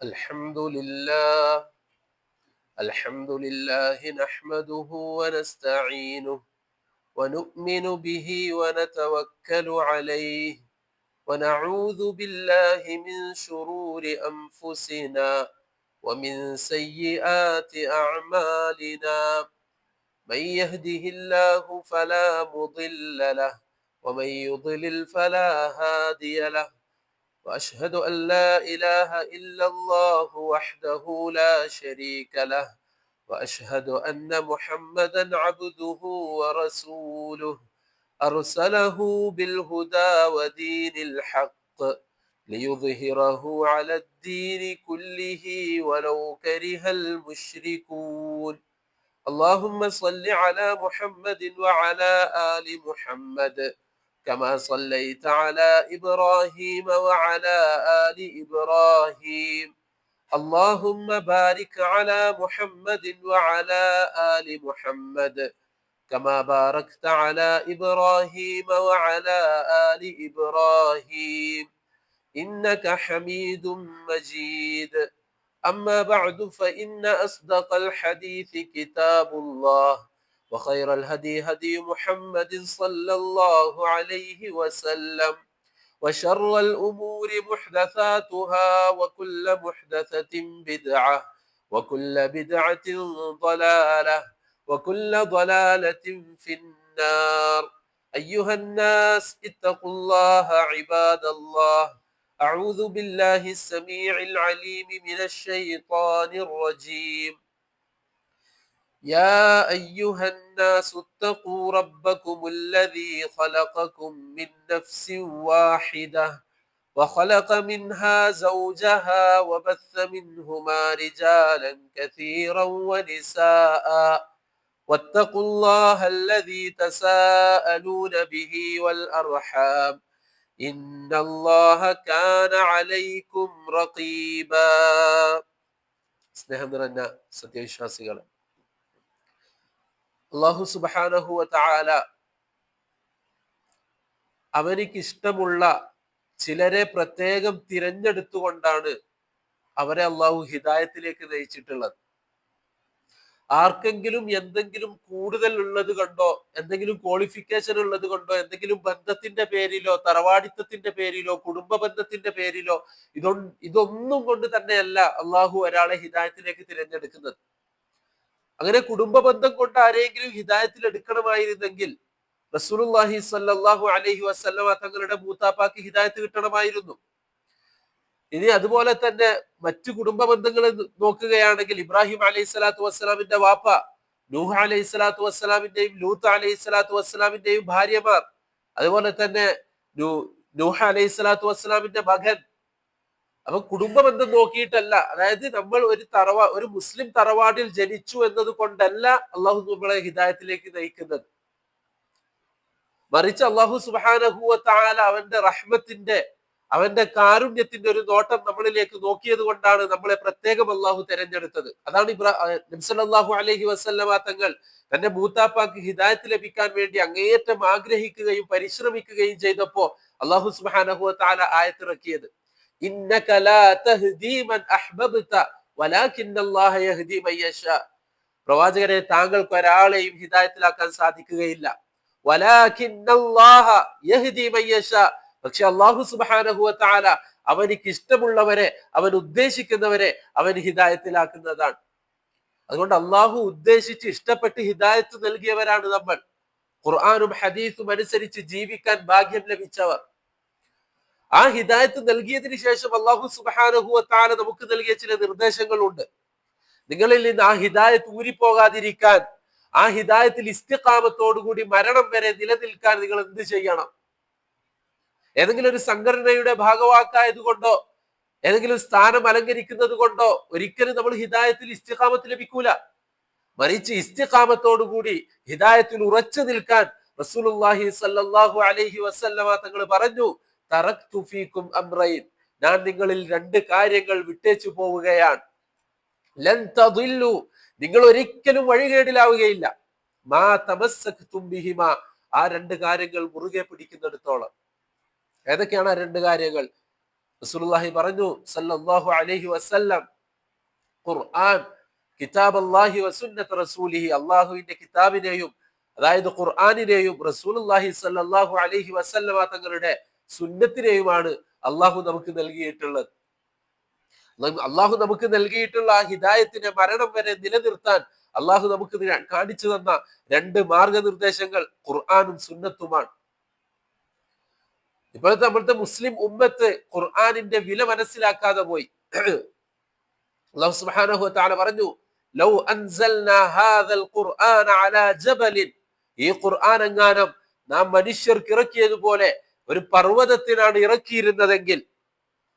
الحمد لله الحمد لله نحمده ونستعينه ونؤمن به ونتوكل عليه ونعوذ بالله من شرور أنفسنا ومن سيئات أعمالنا. من يهده الله فلا مضل له ومن يضلل فلا هادي له، وأشهد أن لا إله إلا الله وحده لا شريك له، وأشهد أن محمدا عبده ورسوله أرسله بالهدى ودين الحق ليظهره على الدين كله ولو كره المشركون. اللهم صل على محمد وعلى آل محمد كما صليت على إبراهيم وعلى آل إبراهيم. اللهم بارك على محمد وعلى آل محمد كما باركت على إبراهيم وعلى آل إبراهيم إنك حميد مجيد. أما بعد فإن أصدق الحديث كتاب الله، وخير الهدي هدي محمد صلى الله عليه وسلم، وشر الأمور محدثاتها وكل محدثة بدعة وكل بدعة ضلالة وكل ضلالة في النار. أيها الناس اتقوا الله عباد الله. أعوذ بالله السميع العليم من الشيطان الرجيم. يا أيها الناس اتقوا ربكم الذي خلقكم من نفس واحدة وخلق منها زوجها وبث منهما رجالا كثيرا ونساء، واتقوا الله الذي تساءلون به والأرحام إن الله كان عليكم رقيبا. സ്നേഹം നിറഞ്ഞ സത്യവിശ്വാസികളെ, അല്ലാഹു സുബ്ഹാനഹു വ തആല അവനിക്ക് ഇഷ്ടമുള്ള ചിലരെ പ്രത്യേകം തിരഞ്ഞെടുത്തുകൊണ്ടാണ് അവരെ അള്ളാഹു ഹിദായത്തിലേക്ക് നയിച്ചിട്ടുള്ളത്. ആർക്കെങ്കിലും എന്തെങ്കിലും കൂടുതൽ ഉള്ളത് കൊണ്ടോ, എന്തെങ്കിലും ക്വാളിഫിക്കേഷൻ ഉള്ളത് കൊണ്ടോ, എന്തെങ്കിലും ബന്ധത്തിന്റെ പേരിലോ, തറവാടിത്തത്തിന്റെ പേരിലോ, കുടുംബ ബന്ധത്തിന്റെ പേരിലോ, ഇതൊന്നും കൊണ്ട് തന്നെയല്ല അള്ളാഹു ഒരാളെ ഹിദായത്തിലേക്ക് തിരഞ്ഞെടുക്കുന്നത്. അങ്ങനെ കുടുംബ ബന്ധം കൊണ്ട് ആരെങ്കിലും ഹിദായത്തിൽ എടുക്കണമായിരുന്നെങ്കിൽ റസൂലുള്ളാഹി സ്വല്ലല്ലാഹു അലൈഹി വസല്ലമ തങ്ങളുടെ മൂത്താപ്പാക്ക് ഹിദായത്ത് കിട്ടണമായിരുന്നു. ഇനി അതുപോലെ തന്നെ മറ്റു കുടുംബ ബന്ധങ്ങൾ നോക്കുകയാണെങ്കിൽ ഇബ്രാഹിം അലൈഹി സ്വലാത്തു വസ്സലാമിന്റെ വാപ്പ, നൂഹ് അലൈഹി സ്വലാത്തു വസ്സലാമിന്റെയും ലൂത്ത് അലൈഹി സ്വലാത്തു വസ്സലാമിന്റെയും ഭാര്യമാർ, അതുപോലെ തന്നെ നൂഹ് അലൈഹി സ്വലാത്തു വസ്സലാമിന്റെ മകൻ. അപ്പൊ കുടുംബ ബന്ധം നോക്കിയിട്ടല്ല, അതായത് നമ്മൾ ഒരു മുസ്ലിം തറവാടിൽ ജനിച്ചു എന്നത് കൊണ്ടല്ല അള്ളാഹു നമ്മളെ ഹിദായത്തിലേക്ക് നയിക്കുന്നത്. മറിച്ച് അള്ളാഹു സുബ്ഹാനഹു വ തആല അവന്റെ റഹ്മത്തിന്റെ, അവന്റെ കാരുണ്യത്തിന്റെ ഒരു നോട്ടം നമ്മളിലേക്ക് നോക്കിയത് കൊണ്ടാണ് നമ്മളെ പ്രത്യേകം അള്ളാഹു തെരഞ്ഞെടുത്തത്. അതാണ് നബി സല്ലല്ലാഹു അലൈഹി വസല്ലമ തങ്ങൾ തന്റെ മൂത്താപ്പാക്ക് ഹിദായത്ത് ലഭിക്കാൻ വേണ്ടി അങ്ങേയറ്റം ആഗ്രഹിക്കുകയും പരിശ്രമിക്കുകയും ചെയ്തപ്പോ അള്ളാഹു സുബ്ഹാനഹു വ തആല ആയത്തിറക്കിയത്, ഇന്നക ലാ തഹ്ദീ മൻ അഹ്ബബ്ത വലാകിന്നല്ലാഹ യഹ്ദീ മൻ യശാ. പ്രവാചകരെ, താങ്കൾക്ക് ഒരാളെയും ഹിദായത്തിലാക്കാൻ സാധിക്കുകയില്ല. വലാകിന്നല്ലാഹ യഹ്ദീ മൻ യശാ. പക്ഷെ അല്ലാഹു സുബ്ഹാനഹു വ തആല അവനിക്ക് ഇഷ്ടമുള്ളവരെ, അവൻ ഉദ്ദേശിക്കുന്നവരെ അവൻ ഹിദായത്തിലാക്കുന്നതാണ്. അതുകൊണ്ട് അള്ളാഹു ഉദ്ദേശിച്ച് ഇഷ്ടപ്പെട്ട് ഹിദായത്ത് നൽകിയവരാണ് നമ്മൾ. ഖുർആനും ഹദീസും അനുസരിച്ച് ജീവിക്കാൻ ഭാഗ്യം ലഭിച്ചവർ. ആ ഹിദായത്ത് നൽകിയതിനു ശേഷം അല്ലാഹു സുബ്ഹാനഹു വ തആല നമുക്ക് നൽകിയ ചില നിർദ്ദേശങ്ങളുണ്ട്. നിങ്ങളിൽ നിന്ന് ആ ഹിദായത്ത് ഊരിപ്പോകാതിരിക്കാൻ, ആ ഹിദായത്തിൽ ഇസ്തിഖാമത്തോടുകൂടി മരണം വരെ നിലനിൽക്കാൻ നിങ്ങൾ എന്ത് ചെയ്യണം? ഏതെങ്കിലും ഒരു സംഘടനയുടെ ഭാഗവാക്കായത് കൊണ്ടോ, ഏതെങ്കിലും സ്ഥാനം അലങ്കരിക്കുന്നത് കൊണ്ടോ ഒരിക്കലും നമ്മൾ ഹിദായത്തിൽ ഇസ്തിഖാമത്ത് ലഭിക്കൂല. മറിച്ച് ഇസ്തിഖാമത്തോടുകൂടി ഹിദായത്തിൽ ഉറച്ചു നിൽക്കാൻ റസൂലുള്ളാഹി സ്വല്ലല്ലാഹു അലൈഹി വസല്ലമ തങ്ങൾ പറഞ്ഞു, തറക്തു ഫീകും അംറൈൻ, ഞാൻ നിങ്ങളിൽ രണ്ട് കാര്യങ്ങൾ വിട്ടേച്ചു പോവുകയാണ്. ലൻ തദില്ലു, നിങ്ങൾ ഒരിക്കലും വഴികേടിലാവുകയില്ല. മാ തമസ്സക്തും ബിഹിമാ, ആ രണ്ട് കാര്യങ്ങൾ മുറുകെ പിടിക്കുന്നിടത്തോളം. ഏതൊക്കെയാണ് ആ രണ്ട് കാര്യങ്ങൾ? റസൂലുള്ളാഹി പറഞ്ഞു സല്ലല്ലാഹു അലൈഹി വസല്ലം, ഖുർആൻ കിതാബ് അല്ലാഹി വസുന്നത്ത് റസൂലിഹി, അള്ളാഹുവിന്റെ കിതാബിനെയും അതായത് ഖുർആനിനെയും റസൂലുള്ളാഹി സല്ലല്ലാഹു അലൈഹി വസല്ലമ തങ്ങളുടെ സുന്നത്തിനെയുമാണ് അള്ളാഹു നമുക്ക് നൽകിയിട്ടുള്ളത്. അള്ളാഹു നമുക്ക് നൽകിയിട്ടുള്ള ആ ഹിദായത്തിനെ മരണം വരെ നിലനിർത്താൻ അള്ളാഹു നമുക്ക് കാണിച്ചു തന്ന രണ്ട് മാർഗനിർദ്ദേശങ്ങൾ ഖുർആനും സുന്നത്തുമാണ്. ഇപ്പോഴത്തെ നമ്മളുടെ മുസ്ലിം ഉമ്മത്ത് ഖുർആനിന്റെ വില മനസ്സിലാക്കാതെ പോയി. അല്ലാഹു സുബ്ഹാനഹു വ തആല പറഞ്ഞു, ലൗ അൻസൽനാ ഹാദൽ ഖുർആന അലാ ജബലിൻ, ഈ ഖുർആൻ എങ്ങാനും നാം മനുഷ്യർക്ക് ഇറക്കിയതുപോലെ ഒരു പർവ്വതത്തിനാണ് ഇറക്കിയിരുന്നതെങ്കിൽ,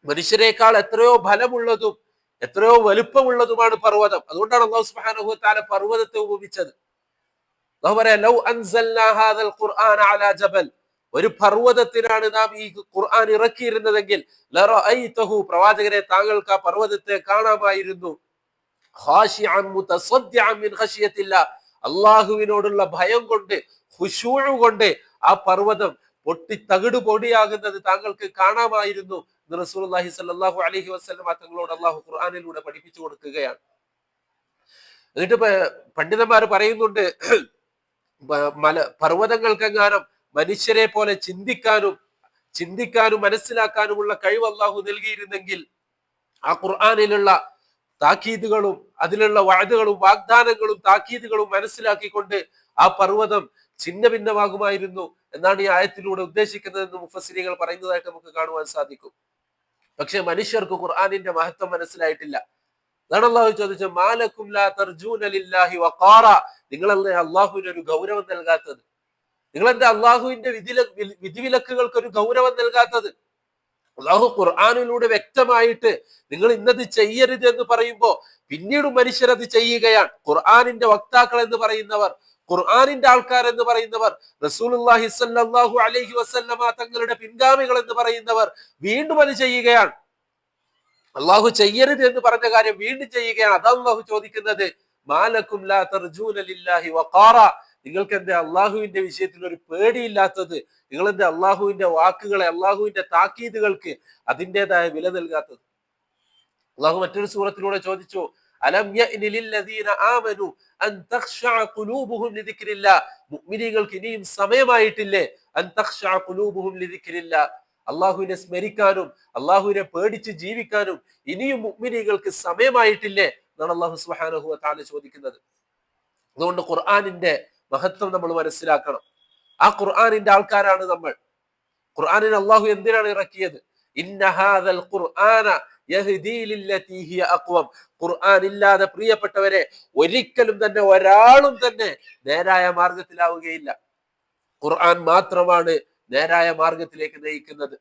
മനുഷ്യരെക്കാൾ എത്രയോ ഫലമുള്ളതും എത്രയോ വലുപ്പമുള്ളതുമാണ് പർവ്വതം. അതുകൊണ്ടാണ് അല്ലാഹു സുബ്ഹാനഹു വ തആല പർവ്വതത്തെ ഉപമിച്ചത്. അല്ലാഹു പറയാ, ലൗ അൻസൽനാ ഹാദൽ ഖുർആന അലാ ജബൽ, ഒരു പർവ്വതത്തിനാണ് നാം ഈ ഖുർആൻ ഇറക്കിയിരുന്നതെങ്കിൽ, ലറഅയ്തഹു, പ്രവാചകരെ താങ്കൾക്ക് ആ പർവ്വതത്തെ കാണാമായിരുന്നു, ഖാശിഅൻ മുതസദ്ദിഅൻ മിൻ ഖശിയത്തില്ലാഹ്, അല്ലാഹുവിനോടുള്ള ഭയം കൊണ്ട്, ഖുശൂഉ കൊണ്ട് ആ പർവ്വതം പൊട്ടി തകിട് പൊടിയാകുന്നത് താങ്കൾക്ക് കാണാമായിരുന്നു എന്ന് റസൂലുള്ളാഹി സ്വല്ലല്ലാഹു അലൈഹി വസല്ലം തങ്ങളോട് അല്ലാഹു ഖുർആനിലൂടെ പഠിപ്പിച്ചു കൊടുക്കുകയാണ്. എന്നിട്ട് പണ്ഡിതന്മാർ പറയുന്നുണ്ട്, പർവ്വതങ്ങൾക്കെങ്ങാനും മനുഷ്യരെ പോലെ ചിന്തിക്കാനും മനസ്സിലാക്കാനുമുള്ള കഴിവ് അല്ലാഹു നൽകിയിരുന്നെങ്കിൽ, ആ ഖുർആനിലുള്ള താക്കീതുകളും അതിലുള്ള വഅദുകളും വാഗ്ദാനങ്ങളും താക്കീതുകളും മനസ്സിലാക്കിക്കൊണ്ട് ആ പർവ്വതം ഛിന്ന ഭിന്നമാകുമായിരുന്നു എന്നാണ് ഈ ആയത്തിലൂടെ ഉദ്ദേശിക്കുന്നതെന്ന് മുഫസ്സിരികൾ പറയുന്നതായിട്ട് നമുക്ക് കാണുവാൻ സാധിക്കും. പക്ഷെ മനുഷ്യർക്ക് ഖുർആനിന്റെ മഹത്വം മനസ്സിലായിട്ടില്ല. അതാണ് അല്ലാഹു ചോദിച്ചത്, മാലക്കും ലാ തർജൂന ലില്ലാഹി വഖാറ, നിങ്ങളല്ലേ അള്ളാഹുവിന് ഒരു ഗൗരവം നൽകാത്തത്? നിങ്ങളെന്താ അള്ളാഹുവിന്റെ വിധിവിലക്കുകൾക്ക് ഒരു ഗൗരവം നൽകാത്തത്? അള്ളാഹു ഖുർആനിലൂടെ വ്യക്തമായിട്ട് നിങ്ങൾ ഇന്നത് ചെയ്യരുത് എന്ന് പറയുമ്പോ പിന്നീട് മനുഷ്യരത് ചെയ്യുകയാണ്. ഖുർആനിന്റെ വക്താക്കൾ എന്ന് പറയുന്നവർ, ഖുർആനിന്റെ ആൾക്കാർ എന്ന് പറയുന്നവർ, റസൂലുള്ളാഹി സ്വല്ലല്ലാഹു അലൈഹി വസല്ലമ തങ്ങളുടെ പിൻഗാമികൾ എന്ന് പറയുന്നവർ വീണ്ടും അത് ചെയ്യുകയാണ്. അള്ളാഹു ചെയ്യരുത് എന്ന് പറഞ്ഞ കാര്യം വീണ്ടും ചെയ്യുകയാണ്. അതാണ് അള്ളാഹു ചോദിക്കുന്നത്, മാലക്കും ലാ തർജൂന ലില്ലാഹി വഖാറ, നിങ്ങൾക്ക് എന്താ അള്ളാഹുവിന്റെ വിഷയത്തിൽ ഒരു പേടിയില്ലാത്തത്? നിങ്ങൾ എന്താ അള്ളാഹുവിന്റെ വാക്കുകളെ, അള്ളാഹുവിന്റെ താക്കീതുകൾക്ക് അതിൻ്റെതായ വില നൽകാത്തത്? അള്ളാഹു മറ്റൊരു സൂറത്തിലൂടെ ചോദിച്ചു, അലം യഅ്നി ലില്ലദീന ആമനു അൻ തഖ്ശഅ ഖുലൂബുഹും ലിദിക്രില്ലാഹ്, മുഅ്മിനീങ്ങൾക്ക് ഇനിയും സമയമായിട്ടില്ലേ? അൻ തഖ്ശഅ ഖുലൂബുഹും ലിദിക്രില്ലാഹ്, അള്ളാഹുവിനെ സ്മരിക്കാനും അള്ളാഹുവിനെ പേടിച്ച് ജീവിക്കാനും ഇനിയും മുഅ്മിനീങ്ങൾക്ക് സമയമായിട്ടില്ലേ എന്നാണ് അള്ളാഹു സുബ്ഹാനഹു വ തആല ചോദിക്കുന്നത്. അതുകൊണ്ട് ഖുർആനിന്റെ മഹത്വം നമ്മൾ മനസ്സിലാക്കണം. ആ ഖുർആനിന്റെ ആൾക്കാരാണ് നമ്മൾ. ഖുർആനിനെ അള്ളാഹു എന്തിനാണ് ഇറക്കിയത്? ഇന്ന ഹാദൽ ഖുർആന യഹ്ദീ ലില്ലതീ ഹിയ അഖ്വം, ഖുർആൻ ഇല്ലാതെ പ്രിയപ്പെട്ടവരെ ഒരിക്കലും തന്നെ ഒരാളും തന്നെ നേരായ മാർഗത്തിലാവുകയില്ല. ഖുർആൻ മാത്രമാണ് നേരായ മാർഗത്തിലേക്ക് നയിക്കുന്നത്.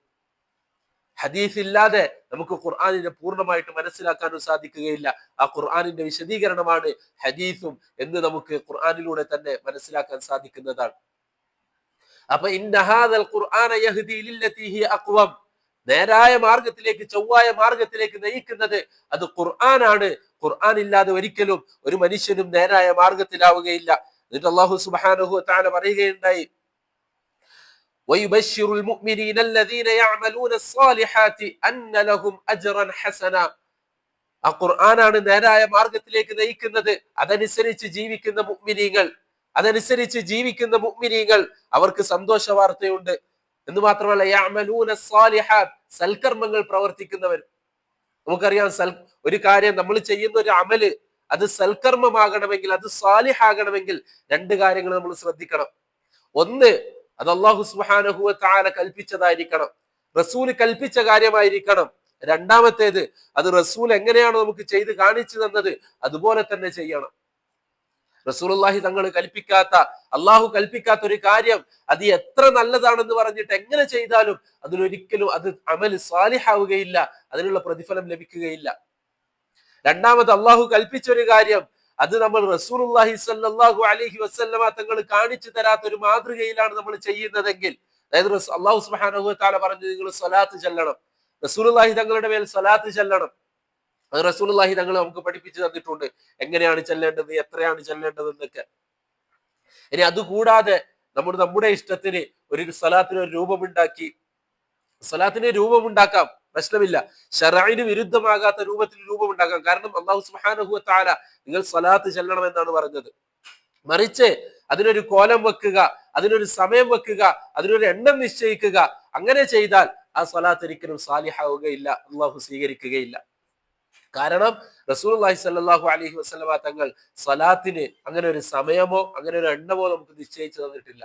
ഹദീസ് ഇല്ലാതെ നമുക്ക് ഖുർആനിനെ പൂർണ്ണമായിട്ട് മനസ്സിലാക്കാനും സാധിക്കുകയില്ല. ആ ഖുർആനിന്റെ വിശദീകരണമാണ് ഹദീസും എന്ന് നമുക്ക് ഖുർആനിലൂടെ തന്നെ മനസ്സിലാക്കാൻ സാധിക്കുന്നതാണ്. അപ്പൊ ഇന്ന ഹാദൽ ഖുർആന യഹ്ദീ ലില്ലതീ ഹിയ അഖ്വം, നേരായ മാർഗത്തിലേക്ക്, ചൊവ്വായ മാർഗത്തിലേക്ക് നയിക്കുന്നത് അത് ഖുർആനാണ്. ഖുർആൻ ഇല്ലാതെ ഒരിക്കലും ഒരു മനുഷ്യനും നേരായ മാർഗത്തിലാവുകയില്ല. എന്നിട്ട് അല്ലാഹു സുബ്ഹാനഹു വ തആല പറയുകയുണ്ടായി, ويبشر المؤمنين الذين يعملون الصالحات أن لهم أجرا حسنا, ആ ഖുർആനാണ് നേരായ മാർഗത്തിലേക്ക് നയിക്കുന്നത്. അതനുസരിച്ച് ജീവിക്കുന്ന മുഅ്മിനീങ്ങൾ അവർക്ക് സന്തോഷ വാർത്തയുണ്ട് എന്ന് മാത്രമല്ല, യഅമലൂന സ്സാലിഹാത്ത്, സൽക്കർമ്മങ്ങൾ പ്രവർത്തിക്കുന്നവർ. നമുക്കറിയാം, ഒരു കാര്യം നമ്മൾ ചെയ്യുന്ന ഒരു അമല് അത് സൽക്കർമ്മമാകണമെങ്കിൽ, അത് സാലിഹാകണമെങ്കിൽ രണ്ട് കാര്യങ്ങൾ നമ്മൾ ശ്രദ്ധിക്കണം. ഒന്ന്, അത് അല്ലാഹു സുബ്ഹാനഹു വ തആല കൽപ്പിച്ചതായിരിക്കണം, റസൂൽ കൽപ്പിച്ച കാര്യമായിരിക്കണം. രണ്ടാമത്തേത്, അത് റസൂൽ എങ്ങനെയാണ് നമുക്ക് ചെയ്ത് കാണിച്ചു തന്നത് അതുപോലെ തന്നെ ചെയ്യണം. റസൂലുള്ളാഹി തങ്ങൾ കൽപ്പിക്കാത്ത, അള്ളാഹു കൽപ്പിക്കാത്ത ഒരു കാര്യം അത് എത്ര നല്ലതാണെന്ന് പറഞ്ഞിട്ട് എങ്ങനെ ചെയ്താലും അതിലൊരിക്കലും അത് അമൽ സാലിഹാവുകയില്ല, അതിനുള്ള പ്രതിഫലം ലഭിക്കുകയില്ല. രണ്ടാമത്, അള്ളാഹു കൽപ്പിച്ച ഒരു കാര്യം അത് നമ്മൾ റസൂലുള്ളാഹി സ്വല്ലല്ലാഹു അലൈഹി വസല്ലമ തങ്ങൾ കാണിച്ചു തരാത്ത ഒരു മാതൃകയിലാണ് നമ്മൾ ചെയ്യുന്നതെങ്കിൽ, അതായത് അല്ലാഹു സുബ്ഹാനഹു വ തആല പറഞ്ഞു നിങ്ങൾ സ്വലാത്ത് ചൊല്ലണം, റസൂലുള്ളാഹി തങ്ങളുടെ മേൽ സ്വലാത്ത് ചൊല്ലണം. അത് റസൂലുള്ളാഹി തങ്ങൾ നമുക്ക് പഠിപ്പിച്ചു തന്നിട്ടുണ്ട്, എങ്ങനെയാണ് ചെല്ലേണ്ടത്, എത്രയാണ് ചെല്ലേണ്ടത് എന്നൊക്കെ. ഇനി അതുകൂടാതെ നമ്മുടെ ഇഷ്ടത്തിന് ഒരു സ്വലാത്തിന് ഒരു രൂപമുണ്ടാക്കാം. പ്രശ്നമില്ല. ശറഇന് വിരുദ്ധമാകാത്ത രൂപത്തിൽ രൂപമുണ്ടാക്കാം. കാരണം അല്ലാഹു സുബ്ഹാനഹു വ തആല നിങ്ങൾ സ്വലാത്ത് ചെല്ലണം എന്നാണ് പറഞ്ഞത്. മറിച്ച് അതിനൊരു കോലം വെക്കുക, അതിനൊരു സമയം വെക്കുക, അതിനൊരു എണ്ണം നിശ്ചയിക്കുക, അങ്ങനെ ചെയ്താൽ ആ സ്വലാത്ത് ഒരിക്കലും സാലിഹാവുകയില്ല, അള്ളാഹു സ്വീകരിക്കുകയില്ല. കാരണം റസൂലുള്ളാഹി സ്വല്ലല്ലാഹു അലൈഹി വസല്ലമ തങ്ങൾ സ്വലാത്തിന് അങ്ങനെ ഒരു സമയമോ അങ്ങനെ ഒരു എണ്ണമോ നമുക്ക് നിശ്ചയിച്ചു തന്നിട്ടില്ല.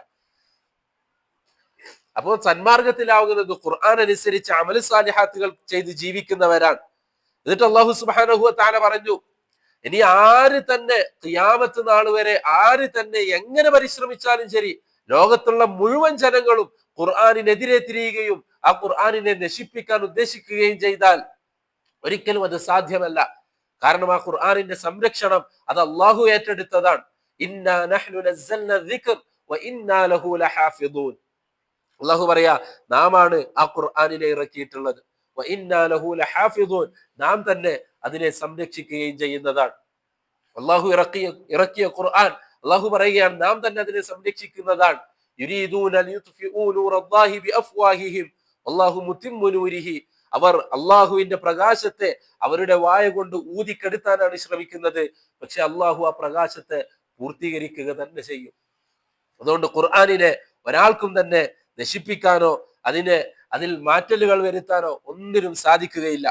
അപ്പോൾ സന്മാർഗത്തിലാവുന്നത് ഖുർആൻ അനുസരിച്ച് അമൽ സാലിഹാത്തുകൾ ചെയ്ത് ജീവിക്കുന്നവരാണ്. എന്നിട്ട് അല്ലാഹു സുബ്ഹാനഹു വ തആല പറഞ്ഞു, ഇനി ആര് തന്നെ ഖിയാമത്ത് നാൾ വരെ ആര് തന്നെ എങ്ങനെ പരിശ്രമിച്ചാലും ശരി, ലോകത്തുള്ള മുഴുവൻ ജനങ്ങളും ഖുർആനിനെതിരെ തിരിയുകയും ആ ഖുർആനിനെ നശിപ്പിക്കാൻ ഉദ്ദേശിക്കുകയും ചെയ്താൽ ഒരിക്കലും അത് സാധ്യമല്ല. കാരണം ആ ഖുർആനിന്റെ സംരക്ഷണം അത് അള്ളാഹു ഏറ്റെടുത്തതാണ്. ഇന്നാ നഹ്നു നസ്സൽന ദിക്ർ വ ഇന്നാ ലഹു ലഹാഫിദൂൻ. അള്ളാഹു പറയാ, നാം ആണ് ആ ഖുർആനിനെ ഇറക്കിയിട്ടുള്ളത്. വ ഇന്നാ ലഹു ലഹാഫിദൂൻ, നാം തന്നെ അതിനെ സംരക്ഷിക്കുകയും ചെയ്യുന്നതാണ്. അള്ളാഹു ഇറക്കിയ ഖുർആൻ അള്ളാഹു പറയുകയാണ്, നാം തന്നെ അതിനെ സംരക്ഷിക്കുന്നതാണ്. യുരീദൂന ലിയുത്ഫിഊ നൂറല്ലാഹി ബിഅഫ്വാഹിഹിം വല്ലാഹു മുതിമ്മു നൂരിഹി. അവർ അള്ളാഹുവിന്റെ പ്രകാശത്തെ അവരുടെ വായ കൊണ്ട് ഊതിക്കെടുത്താനാണ് ശ്രമിക്കുന്നത്. പക്ഷെ അള്ളാഹു ആ പ്രകാശത്തെ പൂർത്തീകരിക്കുക തന്നെ ചെയ്യും. അതുകൊണ്ട് ഖുർആനിനെ ഒരാൾക്കും തന്നെ നശിപ്പിക്കാനോ അതിൽ മാറ്റലുകൾ വരുത്താനോ ഒന്നിനും സാധിക്കുകയില്ല.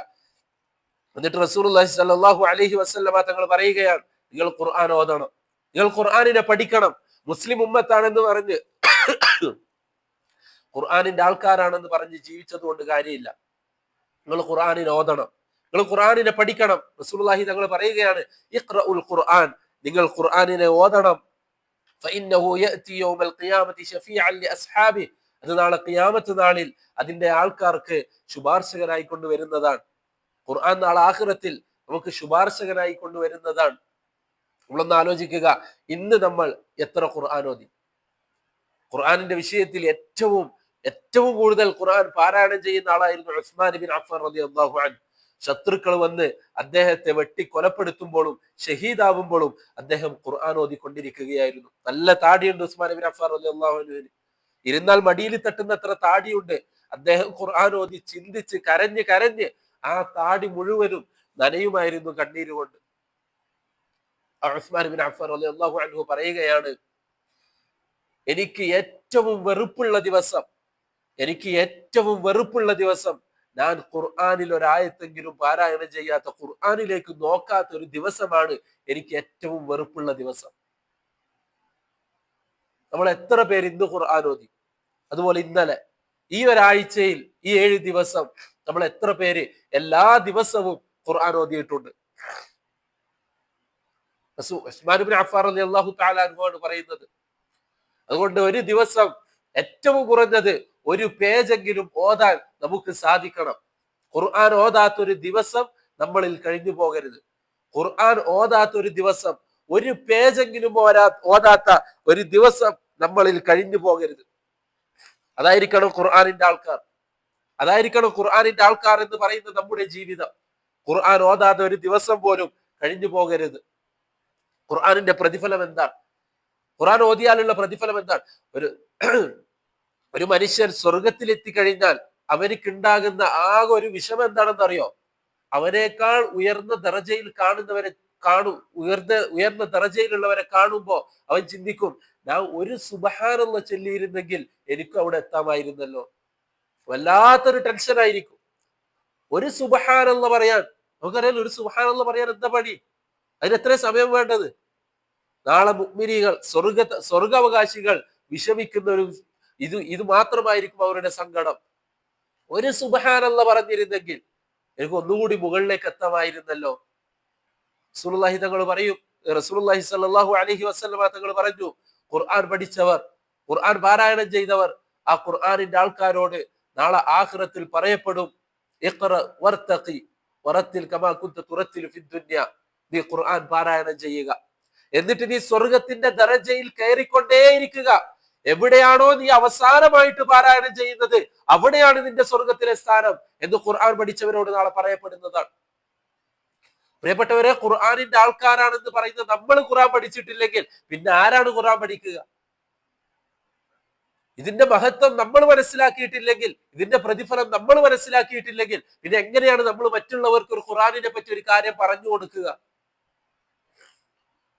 എന്നിട്ട് റസൂലുള്ളാഹി സ്വല്ലല്ലാഹു അലൈഹി വസല്ലമ തങ്ങൾ പറയുകയാണ്, നിങ്ങൾ ഖുർആൻ ഓതണം, നിങ്ങൾ ഖുർആനിനെ പഠിക്കണം. മുസ്ലിം ഉമ്മത്താണെന്ന് പറഞ്ഞ് ഖുർആനിന്റെ ആൾക്കാരാണെന്ന് പറഞ്ഞ് ജീവിച്ചത് കൊണ്ട് കാര്യമില്ല. നിങ്ങൾ ഖുർആനിനെ ഓതണം, നിങ്ങൾ ഖുർആനിനെ പഠിക്കണം. റസൂലുള്ളാഹി തങ്ങൾ പറയുകയാണ്, ഇഖ്റഉൽ ഖുർആൻ, നിങ്ങൾ ഖുർആനിനെ ഓതണം. ഫഇന്നഹു യഅതി യൗമൽ ഖിയാമത്തി ശഫീഅൻ ലിഅസ്ഹാബിഹി, അത് നാളെ ഖിയാമത്ത് നാളിൽ അതിന്റെ ആൾക്കാർക്ക് ശുപാർശകനായി കൊണ്ടുവരുന്നതാണ്. ഖുർആൻ നാളെ ആഖിറത്തിൽ നമുക്ക് ശുപാർശകനായി കൊണ്ടുവരുന്നതാണ്. നമ്മളൊന്ന് ആലോചിക്കുക, ഇന്ന് നമ്മൾ എത്ര ഖുർആൻ ഓതി? ഖുർആനിന്റെ വിഷയത്തിൽ ഏറ്റവും കൂടുതൽ ഖുർആൻ പാരായണം ചെയ്യുന്ന ആളായിരുന്നു ഉസ്മാൻ ഇബ്നു അഫ്ഫാൻ റളിയല്ലാഹു അൻഹു. ശത്രുക്കൾ വന്ന് അദ്ദേഹത്തെ വെട്ടി കൊലപ്പെടുത്തുമ്പോഴും ഷഹീദാവുമ്പോഴും അദ്ദേഹം ഖുർആൻ ഓതിക്കൊണ്ടിരിക്കുകയായിരുന്നു. നല്ല താടിയുണ്ട് ഉസ്മാൻ ഇബ്നു അഫ്ഫാൻ റളിയല്ലാഹു അൻഹുവിന്. ഇരുന്നാൽ മടിയിൽ തട്ടുന്നത്ര താടിയുണ്ട്. അദ്ദേഹം ഖുർആൻ ഓതി ചിന്തിച്ച് കരഞ്ഞ് ആ താടി മുഴുവനും നനയുമായിരുന്നു കണ്ണീര് കൊണ്ട്. ഉസ്മാൻ ഇബ്നു അഫ്ഫാൻ റളിയല്ലാഹു അൻഹു പറയുകയാണ്, എനിക്ക് ഏറ്റവും വെറുപ്പുള്ള ദിവസം ഞാൻ ഖുർആനിൽ ഒരായത്തെങ്കിലും പാരായണം ചെയ്യാത്ത, ഖുർആനിലേക്ക് നോക്കാത്ത ഒരു ദിവസമാണ് എനിക്ക് ഏറ്റവും വെറുപ്പുള്ള ദിവസം. നമ്മൾ എത്ര പേര് ഇന്ന് ഖുർആൻ ഓതി? അതുപോലെ ഇന്നലെ ഈ ഒരാഴ്ചയിൽ ഈ 7 ദിവസം നമ്മൾ എത്ര പേര് എല്ലാ ദിവസവും ഖുർആൻ ഓതിയിട്ടുണ്ട്? ഉസ്മാൻ ഇബ്നു അഫ്ഫാൻ റളിയല്ലാഹു തആല അൻഹു ആണ് പറയുന്നത്. അതുകൊണ്ട് ഒരു ദിവസം ഏറ്റവും കുറഞ്ഞത് ഒരു പേജെങ്കിലും ഓതാൻ നമുക്ക് സാധിക്കണം. ഖുർആൻ ഓതാത്തൊരു ദിവസം നമ്മളിൽ കഴിഞ്ഞു പോകരുത്. ഖുർആൻ ഓതാത്തൊരു ദിവസം, ഒരു പേജെങ്കിലും ഓതാത്ത ഒരു ദിവസം നമ്മളിൽ കഴിഞ്ഞു പോകരുത്. അതായിരിക്കണം ഖുർആനിന്റെ ആൾക്കാർ. അതായിരിക്കണം ഖുർആനിന്റെ ആൾക്കാർ എന്ന് പറയുന്ന നമ്മുടെ ജീവിതം. ഖുർആൻ ഓതാത്ത ഒരു ദിവസം പോലും കഴിഞ്ഞു പോകരുത്. ഖുർആനിന്റെ പ്രതിഫലം എന്താണ്? ഖുർആൻ ഓതിയാലുള്ള പ്രതിഫലം എന്താണ്? ഒരു മനുഷ്യൻ സ്വർഗത്തിൽ എത്തിക്കഴിഞ്ഞാൽ അവനിക്കുണ്ടാകുന്ന ആകെ ഒരു വിഷമം എന്താണെന്ന് അറിയോ? അവനേക്കാൾ ഉയർന്ന ദറജയിൽ ഉയർന്ന ദറജയിലുള്ളവരെ കാണുമ്പോ അവൻ ചിന്തിക്കും, ഞാൻ ഒരു സുബ്ഹാനല്ലാഹ് ചൊല്ലിയിരുന്നെങ്കിൽ എനിക്കും അവിടെ എത്താമായിരുന്നല്ലോ. വല്ലാത്തൊരു ടെൻഷൻ ആയിരിക്കും. ഒരു സുബ്ഹാനല്ലാഹ് പറയാൻ, നമുക്കറിയാലോ ഒരു സുബ്ഹാനല്ലാഹ് പറയാൻ എന്താ പണി? അതിന് എത്ര സമയം വേണ്ടത്? നാളെ മുഅ്മിനീകൾ സ്വർഗാവകാശികൾ വിഷമിക്കുന്ന ഇത് മാത്രമായിരിക്കും അവരുടെ സങ്കടം. ഒരു സുബ്ഹാനല്ലാഹ് പറഞ്ഞിരുന്നെങ്കിൽ എനിക്ക് ഒന്നുകൂടി മുകളിലേക്ക് എത്താമായിരുന്നല്ലോ. റസൂലുള്ളാഹി തങ്ങൾ പറയും, റസൂലുള്ളാഹി സ്വല്ലല്ലാഹു അലൈഹി വസല്ലമ തങ്ങൾ പറഞ്ഞു, ഖുർആൻ പഠിച്ചവർ, ഖുർആൻ പാരായണം ചെയ്തവർ, ആ ഖുർആനിന്റെ ആൾക്കാരോട് നാളെ ആഖിറത്തിൽ പറയപ്പെടും, ഇഖ്റ വർതഖി വറത്തിൽ കമാ കുൻത തുറത്തിലു ഫി ദുനിയ, നീ ഖുർആൻ പാരായണം ചെയ്യുക, എന്നിട്ട് നീ സ്വർഗത്തിന്റെ ദറജയിൽ കയറിക്കൊണ്ടേയിരിക്കുക. എവിടെയാണോ നീ അവസാനമായിട്ട് പാരായണം ചെയ്യുന്നത് അവിടെയാണ് നിന്റെ സ്വർഗത്തിലെ സ്ഥാനം എന്ന് ഖുർആൻ പഠിച്ചവരോട് നാളെ പറയപ്പെടുന്നതാണ്. പ്രിയപ്പെട്ടവരെ, ഖുർആനിന്റെ ആൾക്കാരാണെന്ന് പറയുന്ന നമ്മൾ ഖുർആൻ പഠിച്ചിട്ടില്ലെങ്കിൽ പിന്നെ ആരാണ് ഖുർആൻ പഠിക്കുക? ഇതിന്റെ മഹത്വം നമ്മൾ മനസ്സിലാക്കിയിട്ടില്ലെങ്കിൽ, ഇതിന്റെ പ്രതിഫലം നമ്മൾ മനസ്സിലാക്കിയിട്ടില്ലെങ്കിൽ പിന്നെ എങ്ങനെയാണ് നമ്മൾ മറ്റുള്ളവർക്ക് ഒരു ഖുറാനിനെ പറ്റി ഒരു കാര്യം പറഞ്ഞു കൊടുക്കുക?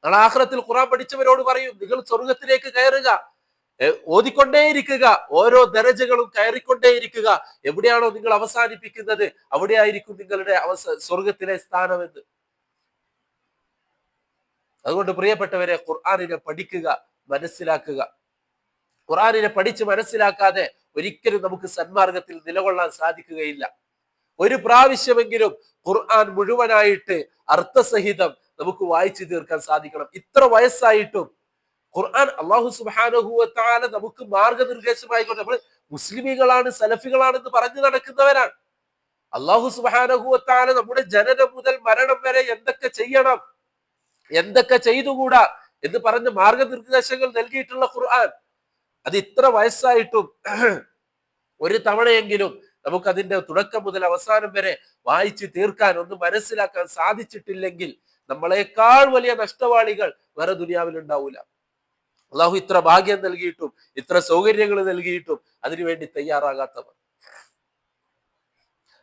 നാളെ ആഖിറത്തിൽ ഖുറാൻ പഠിച്ചവരോട് പറയും, നിങ്ങൾ സ്വർഗത്തിലേക്ക് കയറുക, ഓതിക്കൊണ്ടേയിരിക്കുക, ഓരോ ദരജകളും കയറിക്കൊണ്ടേയിരിക്കുക, എവിടെയാണോ നിങ്ങൾ അവസാനിപ്പിക്കുന്നത് അവിടെയായിരിക്കും നിങ്ങളുടെ സ്വർഗത്തിലെ സ്ഥാനമെന്ന്. അതുകൊണ്ട് പ്രിയപ്പെട്ടവരെ, ഖുർആനിനെ പഠിക്കുക, മനസ്സിലാക്കുക. ഖുർആനിനെ പഠിച്ച് മനസ്സിലാക്കാതെ ഒരിക്കലും നമുക്ക് സന്മാർഗത്തിൽ നിലകൊള്ളാൻ സാധിക്കുകയില്ല. ഒരു പ്രാവശ്യമെങ്കിലും ഖുർആൻ മുഴുവനായിട്ട് അർത്ഥസഹിതം നമുക്ക് വായിച്ചു തീർക്കാൻ സാധിക്കണം. ഇത്ര വയസ്സായിട്ടും ഖുർആൻ അല്ലാഹു സുബ്ഹാനഹു വ തആല നമുക്ക് മാർഗനിർദ്ദേശമായിക്കൊണ്ട്, നമ്മൾ മുസ്ലിമീങ്ങളാണ്, സലഫികളാണെന്ന് പറഞ്ഞു നടക്കുന്നവരാണ്. അല്ലാഹു സുബ്ഹാനഹു വ തആല നമ്മുടെ ജനനം മുതൽ മരണം വരെ എന്തൊക്കെ ചെയ്യണം, എന്തൊക്കെ ചെയ്തുകൂടാ എന്ന് പറഞ്ഞ് മാർഗനിർദ്ദേശങ്ങൾ നൽകിയിട്ടുള്ള ഖുർആൻ, അത് ഇത്ര വയസ്സായിട്ടും ഒരു തവണയെങ്കിലും നമുക്ക് അതിന്റെ തുടക്കം മുതൽ അവസാനം വരെ വായിച്ചു തീർക്കാൻ, ഒന്ന് മനസ്സിലാക്കാൻ സാധിച്ചിട്ടില്ലെങ്കിൽ നമ്മളെക്കാൾ വലിയ നഷ്ടവാളികൾ വേറെ ദുനിയാവിൽ ഉണ്ടാവൂല. അള്ളാഹു ഇത്ര ഭാഗ്യം നൽകിയിട്ടും ഇത്ര സൗകര്യങ്ങൾ നൽകിയിട്ടും അതിനുവേണ്ടി തയ്യാറാകാത്തവർ.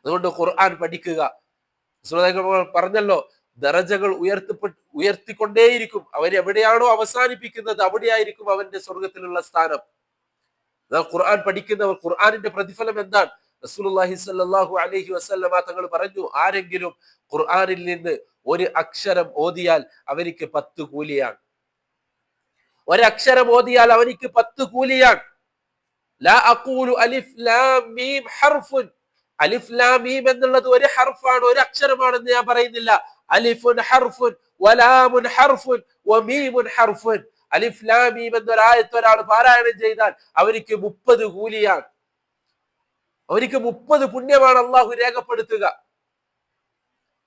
അതുകൊണ്ട് ഖുർആൻ പഠിക്കുക. പറഞ്ഞല്ലോ, ദറജകൾ ഉയർത്തിക്കൊണ്ടേയിരിക്കും. അവൻ എവിടെയാണോ അവസാനിപ്പിക്കുന്നത് അവിടെയായിരിക്കും അവന്റെ സ്വർഗത്തിലുള്ള സ്ഥാനം. ഖുർആൻ പഠിക്കുന്നവർ, ഖുർആനിന്റെ പ്രതിഫലം എന്താണ്? റസൂലുള്ളാഹി സ്വല്ലല്ലാഹു അലൈഹി വസല്ലമ തങ്ങൾ പറഞ്ഞു, ആരെങ്കിലും ഖുർആനിൽ നിന്ന് ഒരു അക്ഷരം ഓതിയാൽ അവനിക്ക് 10 കൂലിയാണ്. ഒരക്ഷരം ഓതിയാൽ അവനിക്ക് 10 കൂലിയാണ്. ലാ അഖൂലു അലിഫ് ലാം മീം ഹർഫുൻ. അലിഫ് ലാം മീം എന്നുള്ളത് ഒരു ഹർഫാണ്, ഒരു അക്ഷരമാണെന്ന് ഞാൻ പറയുന്നില്ല. അലിഫുൻ ഹർഫുൻ വലാമുൻ ഹർഫുൻ വമീമുൻ ഹർഫുൻ. അലിഫ് ലാം മീം എന്നൊരായത്ത് ഒരാൾ പാരായണം ചെയ്താൽ അവനിക്ക് 30 കൂലിയാണ്, അവനിക്ക് 30 പുണ്യമാണ് അള്ളാഹു രേഖപ്പെടുത്തുക.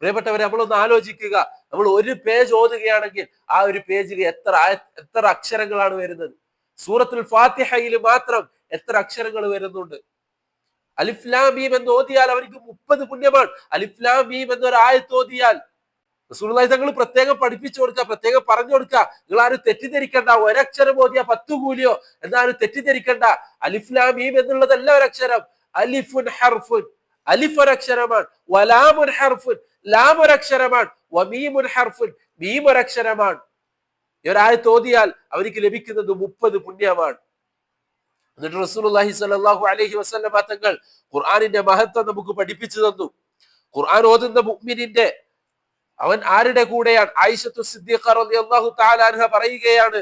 പ്രിയപ്പെട്ടവരെ, നമ്മളൊന്ന് ആലോചിക്കുക. നമ്മൾ ഒരു പേജ് ഓതുകയാണെങ്കിൽ ആ ഒരു പേജിൽ എത്ര അക്ഷരങ്ങളാണ് വരുന്നത്? സൂറത്തുൽ ഫാത്തിഹയിൽ മാത്രം എത്ര അക്ഷരങ്ങൾ വരുന്നുണ്ട്? അലിഫ് ലാം മീം എന്ന് ഓതിയാൽ അവർക്ക് 30 പുണ്യമാണ്. അലിഫ് ലാം മീം എന്നൊരു ആയത്ത് ഓതിയാൽ റസൂലുള്ളാഹി തങ്ങൾ പ്രത്യേകം പഠിപ്പിച്ചു കൊടുക്കുക, പ്രത്യേകം പറഞ്ഞു കൊടുക്കുക. നിങ്ങൾ ആരും തെറ്റിദ്ധരിക്കണ്ട, ഒരക്ഷരം ഓതിയാ 10 കൂലിയോ എന്നാലും തെറ്റിദ്ധരിക്കണ്ട. അലിഫ് ലാം മീം എന്നുള്ളതല്ല ഒരക്ഷരം. അലിഫുൻ ഹർഫുൻ, അലിഫ് ഒരക്ഷരമാണ്. വലാമുൻ ഹർഫുൻ, ലാം ഒരക്ഷരമാണ്. വമീമുൻ ഹർഫുൻ, മീം ഒരക്ഷരമാണ്. ഈ ഒരായത്ത് ഓതിയാൽ അവർക്ക് ലഭിക്കുന്നത് 30 പുണ്യമാണ്. എന്നിട്ട് റസൂലുള്ളാഹി സ്വല്ലല്ലാഹു അലൈഹി വസല്ലം തങ്ങൾ ഖുർആനിന്റെ മഹത്വം നമുക്ക് പഠിപ്പിച്ചു തന്നു. ഖുർആൻ ഓതുന്ന മുഅ്മിനിന്റെ അവൻ ആരുടെ കൂടെയാണ്? ആയിഷത്തു സിദ്ദീഖ റളിയല്ലാഹു തആല അൻഹ പറയുകയാണ്,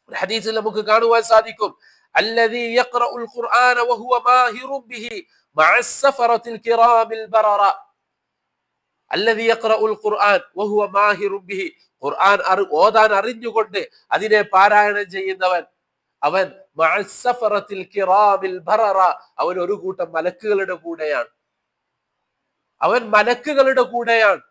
ഒരു ഹദീസിൽ നമുക്ക് കാണുവാൻ സാധിക്കും, അല്ലദീ യഖറഉൽ ഖുർആന വഹുവ മാഹിറുൻ ബിഹി മഅസ് സഫറത്തിൽ കിറാമിൽ ബററ. അല്ലദീ യഖറഉൽ ഖുർആൻ വഹുവ മാഹിറുൻ ബിഹി, ഖുർആൻ ഓതാൻ അറിഞ്ഞുകൊണ്ട് അതിനെ പാരായണം ചെയ്യുന്നവൻ, അവൻ മഅസ് സഫറത്തിൽ കിറാമിൽ ബററ, അവൻ ഒരു കൂട്ടം മലക്കുകളുടെ കൂടെയാണ്. അവൻ മലക്കുകളുടെ കൂടെയാണ്.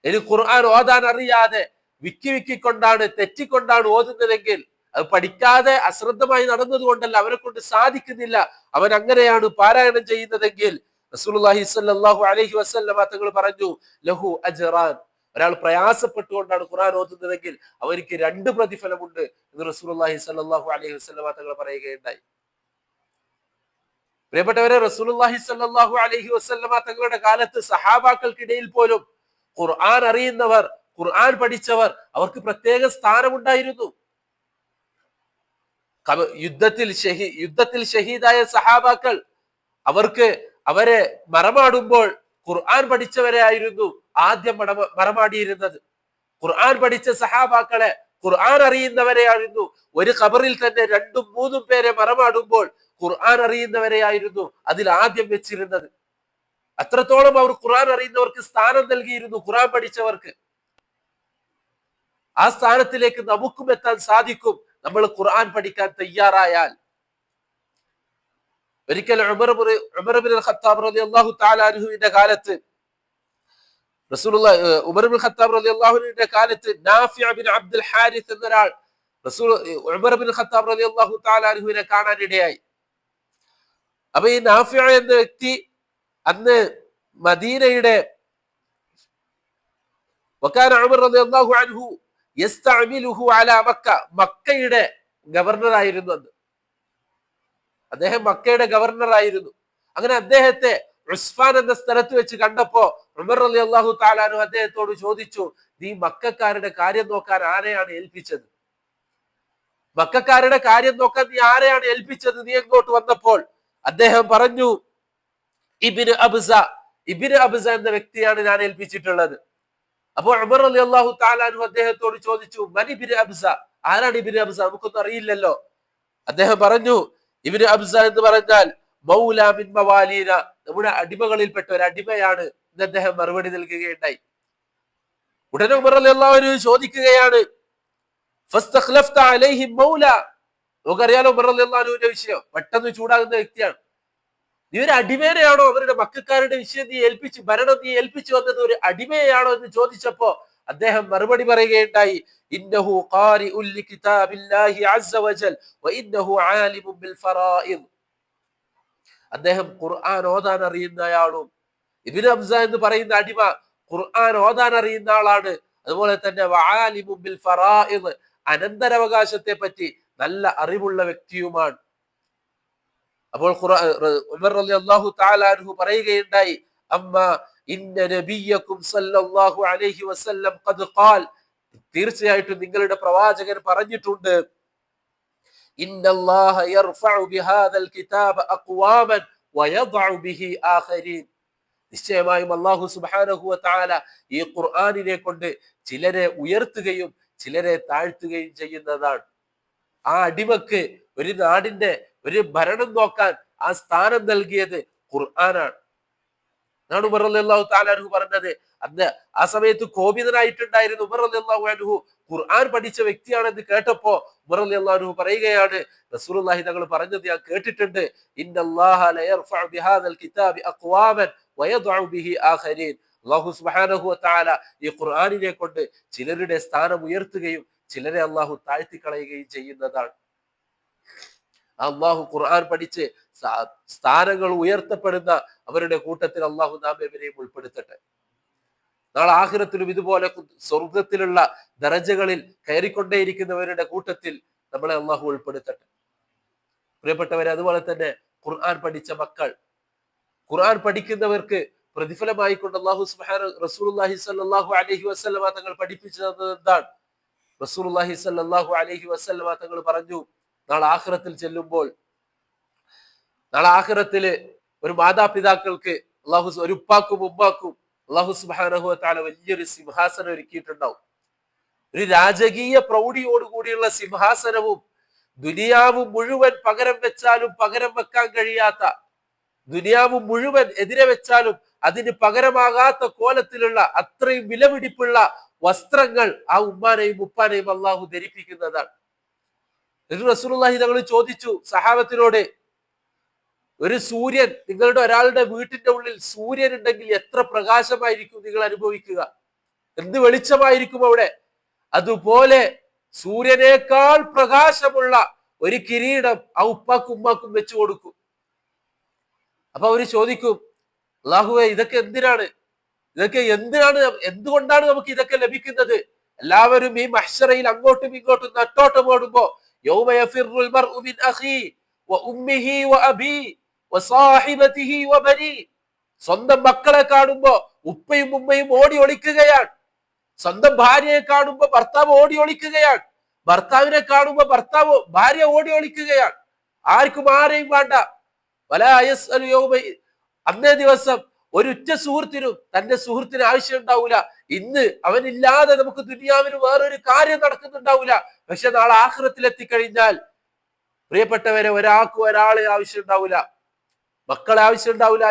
ഇനി ഖുർആൻ ഓതാൻ അറിയാതെ വിക്കിക്കൊണ്ടാണ്, തെറ്റിക്കൊണ്ടാണ് ഓതുന്നതെങ്കിൽ, അത് പഠിക്കാതെ അശ്രദ്ധമായി നടന്നതുകൊണ്ടല്ല, അവനെ കൊണ്ട് സാധിക്കുന്നില്ല, അവൻ അങ്ങനെയാണ് പാരായണം ചെയ്യുന്നതെങ്കിൽ റസൂലുള്ളാഹി സ്വല്ലല്ലാഹു അലൈഹി വസല്ലം തങ്ങൾ പറഞ്ഞു, ലഹു അജ്റാൻ, ഒരാൾ പ്രയാസപ്പെട്ടുകൊണ്ടാണ് ഖുർആൻ ഓതുന്നതെങ്കിൽ അവർക്ക് 2 പ്രതിഫലമുണ്ട് എന്ന് റസൂലുള്ളാഹി സ്വല്ലല്ലാഹു അലൈഹി വസല്ലം തങ്ങൾ പറയുകയുണ്ടായി. പ്രിയപ്പെട്ടവരെ, റസൂലുള്ളാഹി സ്വല്ലല്ലാഹു അലൈഹി വസല്ലം തങ്ങളുടെ കാലത്ത് സഹാബാക്കൾക്കിടയിൽ പോലും ഖുർആൻ അറിയുന്നവർ, ഖുർആൻ പഠിച്ചവർ, അവർക്ക് പ്രത്യേക സ്ഥാനമുണ്ടായിരുന്നു. യുദ്ധത്തിൽ ഷഹീദായ സഹാബാക്കൾ, അവരെ മറമാടുമ്പോൾ ഖുർആൻ പഠിച്ചവരെ ആയിരുന്നു ആദ്യം മറമാടിയിരുന്നത്. ഖുർആൻ പഠിച്ച സഹാബാക്കളെ, ഖുർആൻ അറിയുന്നവരെയായിരുന്നു. ഒരു ഖബറിൽ തന്നെ 2ഉം 3ഉം പേരെ മറമാടുമ്പോൾ ഖുർആൻ അറിയുന്നവരെയായിരുന്നു അതിൽ ആദ്യം വെച്ചിരുന്നത്. അത്രത്തോളം അവർ ഖുർആൻ അറിയുന്നവർക്ക് സ്ഥാനം നൽകിയിരുന്നു, ഖുർആൻ പഠിച്ചവർക്ക്. ആ സ്ഥാനത്തിലേക്ക് നമുക്കും എത്താൻ സാധിക്കും നമ്മൾ ഖുർആൻ പഠിക്കാൻ തയ്യാറായാൽ. ഒരിക്കൽ ഉമർ ഇബ്നുൽ ഖത്താബ് റളിയല്ലാഹു തആല അൻഹുവിന്റെ കാലത്ത് ഉമർ ഇബ്നുൽ ഖത്താബ് റളിയല്ലാഹു അൻഹുവിന്റെ കാലത്ത് നാഫിഅ ബിൻ അബ്ദുൽ ഹാരിസ് എന്നൊരാൾ ഉമർ ഇബ്നുൽ ഖത്താബ് റളിയല്ലാഹു തആല അൻഹുവിനെ കാണാൻ ഇടയായി. അപ്പൊ ഈ നാഫിഅ എന്ന വ്യക്തി അന്ന് മദീനയുടെ വകാന ഉമർ റളിയല്ലാഹു അൻഹു യസ്തഅമിലുഹു അലാ മക്ക, മക്കയുടെ ഗവർണർ ആയിരുന്നു അന്ന്. അദ്ദേഹം മക്കയുടെ ഗവർണർ ആയിരുന്നു. അങ്ങനെ അദ്ദേഹത്തെ ഉസ്ഫാൻ എന്ന സ്ഥലത്ത് വെച്ച് കണ്ടപ്പോ ഉമർ റളിയല്ലാഹു തആല അൻഹു അദ്ദേഹത്തോട് ചോദിച്ചു, നീ മക്കക്കാരുടെ കാര്യം നോക്കാൻ ആരെയാണ് ഏൽപ്പിച്ചത്? മക്കക്കാരുടെ കാര്യം നോക്കാൻ നീ ആരെയാണ് ഏൽപ്പിച്ചത്? നീ എങ്ങോട്ട് വന്നപ്പോൾ? അദ്ദേഹം പറഞ്ഞു, ഇബ്നു അബ്സ, ഇബ്നു അബ്സ എന്ന വ്യക്തിയാണ് ഞാൻ ഏൽപ്പിച്ചിട്ടുള്ളത്. അപ്പോൾ ഉമർ റളിയല്ലാഹു തആല അൻഹു അദ്ദേഹത്തോട് ചോദിച്ചു, മൻ ഇബ്നു അബ്സ, ആരാണ് ഇബ്നു അബ്സ? നമുക്കൊന്നും അറിയില്ലല്ലോ. അദ്ദേഹം പറഞ്ഞു, ഇബ്നു അബ്സ എന്ന് പറഞ്ഞാൽ മൗല മിൻ മവാലീന, നമ്മുടെ അടിമകളിൽപ്പെട്ട ഒരു അടിമയാണ് എന്ന് അദ്ദേഹം മറുപടി നൽകുകയുണ്ടായി. ഉടനെ ഉമർ റളിയല്ലാഹു അൻഹു ചോദിക്കുകയാണ്, ഫസ്തഖ്ലഫ്ത അലൈഹിം മൗല. നമുക്കറിയാലോ ഉമർ റളിയല്ലാഹു അൻഹുവിന്റെ വിഷയം, പെട്ടെന്ന് ചൂടാകുന്ന വ്യക്തിയാണ്. നീ ഒരു അടിമേനെയാണോ അവരുടെ മക്കാരുടെ വിഷയം നീ ഏൽപ്പിച്ചു, ഭരണം നീ ഏൽപ്പിച്ചു വന്നത് ഒരു അടിമയെയാണോ എന്ന് ചോദിച്ചപ്പോ അദ്ദേഹം മറുപടി പറയുകയുണ്ടായി, ഇന്നഹു ഖാരിഉൻ ലികിതാബില്ലാഹി അസ്സ വജൽ വഇന്നഹു ആലിമുൻ ബിൽ ഫറായിദ്. അദ്ദേഹം ഖുർആൻ ഓതാൻ അറിയുന്നയാളും, ഇബ്നു ഹംസ എന്ന് പറയുന്ന അടിമ ഖുർആൻ ഓതാൻ അറിയുന്ന ആളാണ്. അതുപോലെ തന്നെ വആലിമുൻ ബിൽ ഫറായിദ്, അനന്തരാവകാശത്തെ പറ്റി നല്ല അറിവുള്ള വ്യക്തിയുമാണ്. അപ്പോൾ ഉമർ റളിയല്ലാഹു തആല അൻഹു പറയുകയുണ്ടായി, അമ്മാ ഇന്ന നബിയക്കും സല്ലല്ലാഹു അലൈഹി വസല്ലം ഖദ് ഖാൽ, തീർച്ചയായിട്ടും നിങ്ങളുടെ പ്രവാചകൻ പറഞ്ഞിട്ടുണ്ട്, ഇന്നല്ലാഹ യർഫഉ ബിഹാദൽ കിതാബ അഖ്വാമൻ വയദഉ ബിഹി ആഖരീൻ. നിശ്ചയമായും അല്ലാഹു സുബ്ഹാനഹു വ തആല ഈ ഖുർആനിനെ കൊണ്ട് ചിലരെ ഉയർത്തുകയും ചിലരെ താഴ്ത്തുകയും ചെയ്യുന്നതാണ്. ആ അടിമക്ക് ഒരു നാടിന്റെ ഒരു ഭരണം നോക്കാൻ ആ സ്ഥാനം നൽകിയത് ഖുർആനാണ്. അതാണ് ഉമർ റളിയല്ലാഹു തആല അൻഹു പറഞ്ഞത്. അന്ന് ആ സമയത്ത് കോപിതനായിട്ടുണ്ടായിരുന്നു ഉമർ റളിയല്ലാഹു അൻഹു. ഖുർആൻ പഠിച്ച വ്യക്തിയാണെന്ന് കേട്ടപ്പോ ഉമർ റളിയല്ലാഹു അൻഹു പറയുകയാണ്, റസൂലുള്ളാഹി തങ്ങൾ പറഞ്ഞത് ഞാൻ കേട്ടിട്ടുണ്ട്, ഇന്നല്ലാഹ ലയർഫഉ ബിഹാദൽ കിതാബി അഖ്വാമൻ വയദഉ ബിഹി ആഖരീൻ. അല്ലാഹു സുബ്ഹാനഹു വ തആല ഈ ഖുർആനിനെ കൊണ്ട് ചിലരുടെ സ്ഥാനം ഉയർത്തുകയും ചിലരെ അല്ലാഹു താഴ്ത്തിക്കളയുകയും ചെയ്യുന്നതാണ്. അള്ളാഹു ഖുർആൻ പഠിച്ച് സ്ഥാനങ്ങൾ ഉയർത്തപ്പെടുന്ന അവരുടെ കൂട്ടത്തിൽ അള്ളാഹു നാം എവരെയും ഉൾപ്പെടുത്തട്ടെ. നാളെ ആഖിറത്തിലും ഇതുപോലെ സ്വർഗത്തിലുള്ള ദറജകളിൽ കയറിക്കൊണ്ടേയിരിക്കുന്നവരുടെ കൂട്ടത്തിൽ നമ്മളെ അള്ളാഹു ഉൾപ്പെടുത്തട്ടെ. പ്രിയപ്പെട്ടവരെ, അതുപോലെ തന്നെ ഖുർആൻ പഠിച്ച മക്കൾ, ഖുർആൻ പഠിക്കുന്നവർക്ക് പ്രതിഫലമായി കൊണ്ട് അള്ളാഹു റസൂലുള്ളാഹി സ്വല്ലല്ലാഹു അലൈഹി വസല്ലമ തങ്ങൾ പഠിപ്പിച്ചു തന്നത് എന്താണ്? റസൂലുള്ളാഹി സ്വല്ലല്ലാഹു അലൈഹി വസല്ലമ തങ്ങൾ പറഞ്ഞു, നാളെ ആഖിറത്തിൽ ചെല്ലുമ്പോൾ, നാളെ ആഖിറത്തില് ഒരു മാതാപിതാക്കൾക്ക് അള്ളാഹു, ഒരു ഉപ്പാക്കും ഉമ്മാക്കും അള്ളാഹു സുബ്ഹാനഹു വ തആല വലിയൊരു സിംഹാസനം ഒരുക്കിയിട്ടുണ്ടാവും. ഒരു രാജകീയ പ്രൗഢിയോടുകൂടിയുള്ള സിംഹാസനവും, ദുനിയാവ് മുഴുവൻ പകരം വെച്ചാലും പകരം വെക്കാൻ കഴിയാത്ത, ദുനിയാവ് മുഴുവൻ എതിരെ വെച്ചാലും അതിന് പകരമാകാത്ത കോലത്തിലുള്ള അത്രയും വിലപിടിപ്പുള്ള വസ്ത്രങ്ങൾ ആ ഉമ്മാനെയും ഉപ്പാനെയും അള്ളാഹു ധരിപ്പിക്കുന്നതാണ്. റസൂലുള്ളാഹി തങ്ങൾ ചോദിച്ചു സഹാബത്തിനോട്, ഒരു സൂര്യൻ, നിങ്ങളുടെ ഒരാളുടെ വീട്ടിന്റെ ഉള്ളിൽ സൂര്യൻ ഉണ്ടെങ്കിൽ എത്ര പ്രകാശമായിരിക്കും നിങ്ങൾ അനുഭവിക്കുക, എന്ത് വെളിച്ചമായിരിക്കും അവിടെ. അതുപോലെ സൂര്യനേക്കാൾ പ്രകാശമുള്ള ഒരു കിരീടം ആ ഉപ്പാക്കും ഉമ്മാക്കും വെച്ചു കൊടുക്കും. അപ്പൊ അവര് ചോദിക്കും, അല്ലാഹുവേ ഇതൊക്കെ എന്തിനാണ്, എന്തുകൊണ്ടാണ് നമുക്ക് ഇതൊക്കെ ലഭിക്കുന്നത്? എല്ലാവരും ഈ മഹ്ശറയിൽ അങ്ങോട്ടും ഇങ്ങോട്ടും നട്ടോട്ടം ഓടുമ്പോ, യൗമ യഫിറുൽ മർഉ മിൻ അഖീ വ ഉമ്മിഹി വ അബീ വ സാഹിബതിഹി വ ബനീ. സ്വന്തം മക്കളെ കാണുമ്പോ ഉപ്പയും ഉമ്മയും ഓടി ഒളിക്കുകയാണ്. സ്വന്തം ഭാര്യയെ കാണുമ്പോ ഭർത്താവ് ഓടി ഒളിക്കുകയാണ്. ഭർത്താവിനെ കാണുമ്പോ ഭാര്യ ഓടി ഒളിക്കുകയാണ്. ആർക്കും ആരെയും വേണ്ട. അന്നേ ദിവസം ഒരു ഉറ്റ സുഹൃത്തിനും തന്റെ സുഹൃത്തിന് ആവശ്യം ഉണ്ടാവൂല. ഇന്ന് അവനില്ലാതെ നമുക്ക് ദുനിയാവിന് വേറൊരു കാര്യം നടക്കുന്നുണ്ടാവൂല. പക്ഷെ നാളെ ആഖിറത്തിൽ എത്തിക്കഴിഞ്ഞാൽ പ്രിയപ്പെട്ടവരെ, ഒരാൾക്കും ഒരാളെ ആവശ്യം ഉണ്ടാവൂല. മക്കളെ ആവശ്യം ഉണ്ടാവൂല,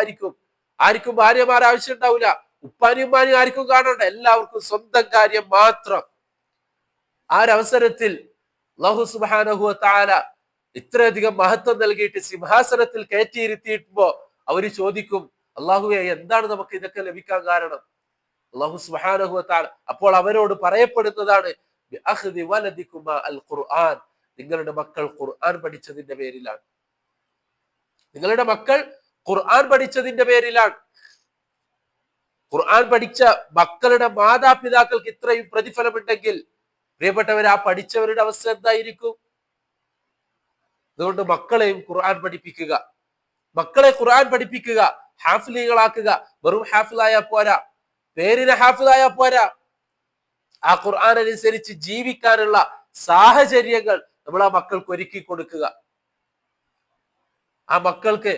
ആർക്കും ഭാര്യമാരെ ആവശ്യം ഉണ്ടാവൂല, ഉപ്പാനും ഉമ്മാനും ആർക്കും കാണണ്ട, എല്ലാവർക്കും സ്വന്തം കാര്യം മാത്രം. ആ ഒരവസരത്തിൽ അല്ലാഹു സുബ്ഹാനഹു വ തആല ഇത്രയധികം മഹത്വം നൽകിയിട്ട് സിംഹാസനത്തിൽ കയറ്റിയിരുത്തിയിട്ടോ അവര് ചോദിക്കും, അല്ലാഹുവേ എന്താണ് നമുക്ക് ഇതൊക്കെ ലഭിക്കാൻ കാരണം? അല്ലാഹു സുബ്ഹാനഹു വ തആല അപ്പോൾ അവരോട് പറയപ്പെടുന്നതാണ്, ബിഅഖ്ദി വലദികുമാ അൽ ഖുർആൻ, നിങ്ങളുടെ മക്കൾ ഖുർആൻ പഠിച്ചതിന്റെ പേരിലാണ്. നിങ്ങളുടെ മക്കൾ ഖുർആൻ പഠിച്ചതിന്റെ പേരിലാണ്. ഖുർആൻ പഠിച്ച മക്കളുടെ മാതാപിതാക്കൾക്ക് ഇത്രയും പ്രതിഫലമുണ്ടെങ്കിൽ പ്രിയപ്പെട്ടവർ, ആ പഠിച്ചവരുടെ അവസ്ഥ എന്തായിരിക്കും? അതുകൊണ്ട് മക്കളെയും ഖുർആൻ പഠിപ്പിക്കുക, മക്കളെ ഖുർആൻ പഠിപ്പിക്കുക, ഹാഫിലുകളാക്കുക. വെറും ഹാഫിലായ പോരാ, പേരിന് ഹാഫിലായ പോരാ, ആ ഖുർആൻ അനുസരിച്ച് ജീവിക്കാനുള്ള സാഹചര്യങ്ങൾ നമ്മൾ ആ മക്കൾക്ക് ഒരുക്കി കൊടുക്കുക. ആ മക്കൾക്ക്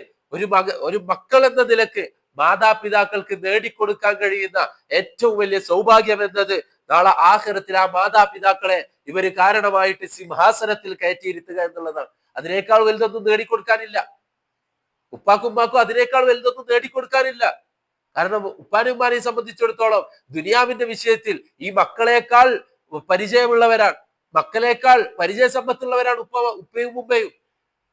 ഒരു മക്കൾ എന്ന നിലക്ക് മാതാപിതാക്കൾക്ക് നേടിക്കൊടുക്കാൻ കഴിയുന്ന ഏറ്റവും വലിയ സൗഭാഗ്യം എന്നത് നാളെ ആഖിറത്തിൽ ആ മാതാപിതാക്കളെ ഇവര് കാരണമായിട്ട് സിംഹാസനത്തിൽ കയറ്റിയിരുത്തുക എന്നുള്ളതാണ്. അതിനേക്കാൾ വലുതൊന്നും നേടിക്കൊടുക്കാനില്ല. ഉപ്പാക്കും ഉമ്മാക്കും അതിനേക്കാൾ വലുതൊന്നും നേടിക്കൊടുക്കാനില്ല. കാരണം ഉപ്പാനും ഉമ്മാനെയും സംബന്ധിച്ചിടത്തോളം ദുനിയാവിന്റെ വിഷയത്തിൽ ഈ മക്കളെക്കാൾ പരിചയമുള്ളവരാണ്, മക്കളെക്കാൾ പരിചയ സമ്പത്തുള്ളവരാണ് ഉപ്പയും ഉമ്മയും.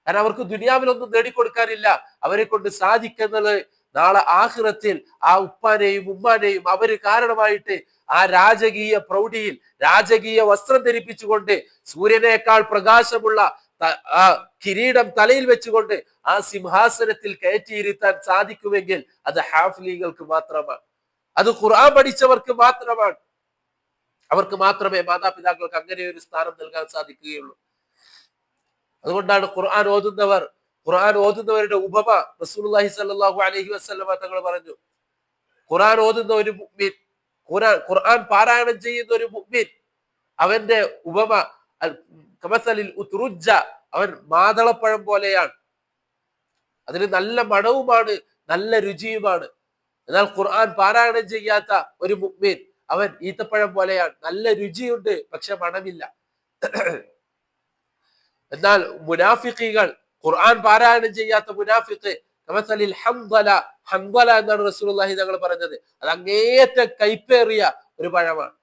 കാരണം അവർക്ക് ദുനിയാവിലൊന്നും നേടിക്കൊടുക്കാനില്ല. അവരെ കൊണ്ട് സാധിക്കുന്നത് നാളെ ആഖിറത്തിൽ ആ ഉപ്പാനെയും ഉമ്മാനെയും അവര് കാരണമായിട്ട് ആ രാജകീയ പ്രൗഢിയിൽ രാജകീയ വസ്ത്രം ധരിപ്പിച്ചുകൊണ്ട് സൂര്യനേക്കാൾ പ്രകാശമുള്ള ആ കിരീടം തലയിൽ വെച്ചുകൊണ്ട് ആ സിംഹാസനത്തിൽ കയറ്റിയിരുത്താൻ സാധിക്കുമെങ്കിൽ അത് ഹാഫിലികൾക്ക് മാത്രമാണ്, അത് ഖുർആൻ പഠിച്ചവർക്ക് മാത്രമാണ്. അവർക്ക് മാത്രമേ മാതാപിതാക്കൾക്ക് അങ്ങനെ ഒരു സ്ഥാനം നൽകാൻ സാധിക്കുകയുള്ളൂ. അതുകൊണ്ടാണ് ഖുർആൻ ഓതുന്നവരുടെ ഉപമ റസൂലുള്ളാഹി സ്വല്ലല്ലാഹു അലൈഹി വസല്ലമ തങ്ങൾ പറഞ്ഞു, ഖുർആൻ ഓതുന്ന ഒരു മുഅ്മിൻ, ഖുർആൻ പാരായണം ചെയ്യുന്ന ഒരു മുഅ്മിൻ, അവന്റെ ഉപമ കമസലിൽ ഉത്റുജ്ജ, അവൻ മാതളപ്പഴം പോലെയാണ്. അതിന് നല്ല മണവുമാണ്, നല്ല രുചിയുമാണ്. എന്നാൽ ഖുർആൻ പാരായണം ചെയ്യാത്ത ഒരു മുഅ്മിൻ, അവൻ ഈത്തപ്പഴം പോലെയാണ്. നല്ല രുചിയുണ്ട്, പക്ഷെ മണമില്ല. എന്നാൽ മുനാഫിഖീകൾ, ഖുർആൻ പാരായണം ചെയ്യാത്ത മുനാഫിഖ് കമസലിൽ ഹംദല, ഹംദല എന്നാണ് റസൂലുള്ളാഹി തങ്ങൾ പറഞ്ഞത്. അത് അങ്ങേയറ്റം കൈപ്പേറിയ ഒരു പഴമാണ്.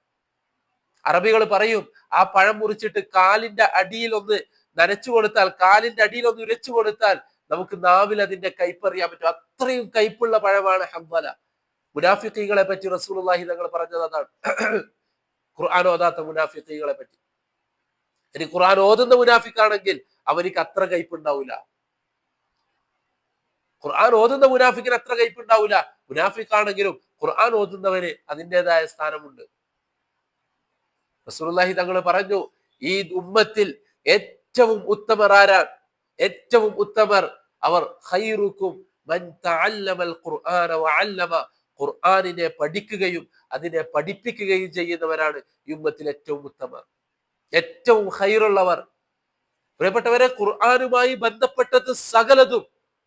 അറബികൾ പറയും, ആ പഴം മുറിച്ചിട്ട് കാലിന്റെ അടിയിൽ ഒന്ന് നനച്ചു കൊടുത്താൽ, കാലിന്റെ അടിയിൽ ഒന്ന് ഉരച്ചു കൊടുത്താൽ നമുക്ക് നാവിൽ അതിന്റെ കൈപ്പറിയാൻ പറ്റും. അത്രയും കൈപ്പുള്ള പഴമാണ് ഹംദല. മുനാഫിഖീകളെ പറ്റി റസൂലുള്ളാഹി തങ്ങൾ പറഞ്ഞത് അതാണ്, ഖുർആൻ ഓതാത്ത മുനാഫിഖീകളെ പറ്റി. ഇനി ഖുർആൻ ഓതുന്ന മുനാഫിക്കാണെങ്കിൽ അവർക്ക് അത്ര കയ്പുണ്ടാവില്ല. ഖുർആൻ ഓതുന്ന മുനാഫിക്കിന് അത്ര കയ്പുണ്ടാവില്ല. മുനാഫിക്കാണെങ്കിലും ഖുർആൻ ഓതുന്നവന് അതിൻ്റെതായ സ്ഥാനമുണ്ട്. റസൂലുള്ളാഹി തങ്ങൾ പറഞ്ഞു, ഈ ഉമ്മത്തിൽ ഏറ്റവും ഉത്തമർ ആരാണ്? ഏറ്റവും ഉത്തമർ അവർ ഖൈറുക്കും മൻ തഅല്ലമൽ ഖുർആന വഅല്ലമ, ഖുർആനിനെ പഠിക്കുകയും അതിനെ പഠിപ്പിക്കുകയും ചെയ്യുന്നവരാണ് ഈ ഉമ്മത്തിൽ ഏറ്റവും ഉത്തമർ, ഏറ്റവും ഖൈറുള്ളവർ. പ്രിയപ്പെട്ടവരെ, ഖുർആനുമായി ബന്ധപ്പെട്ടത് സകലതും,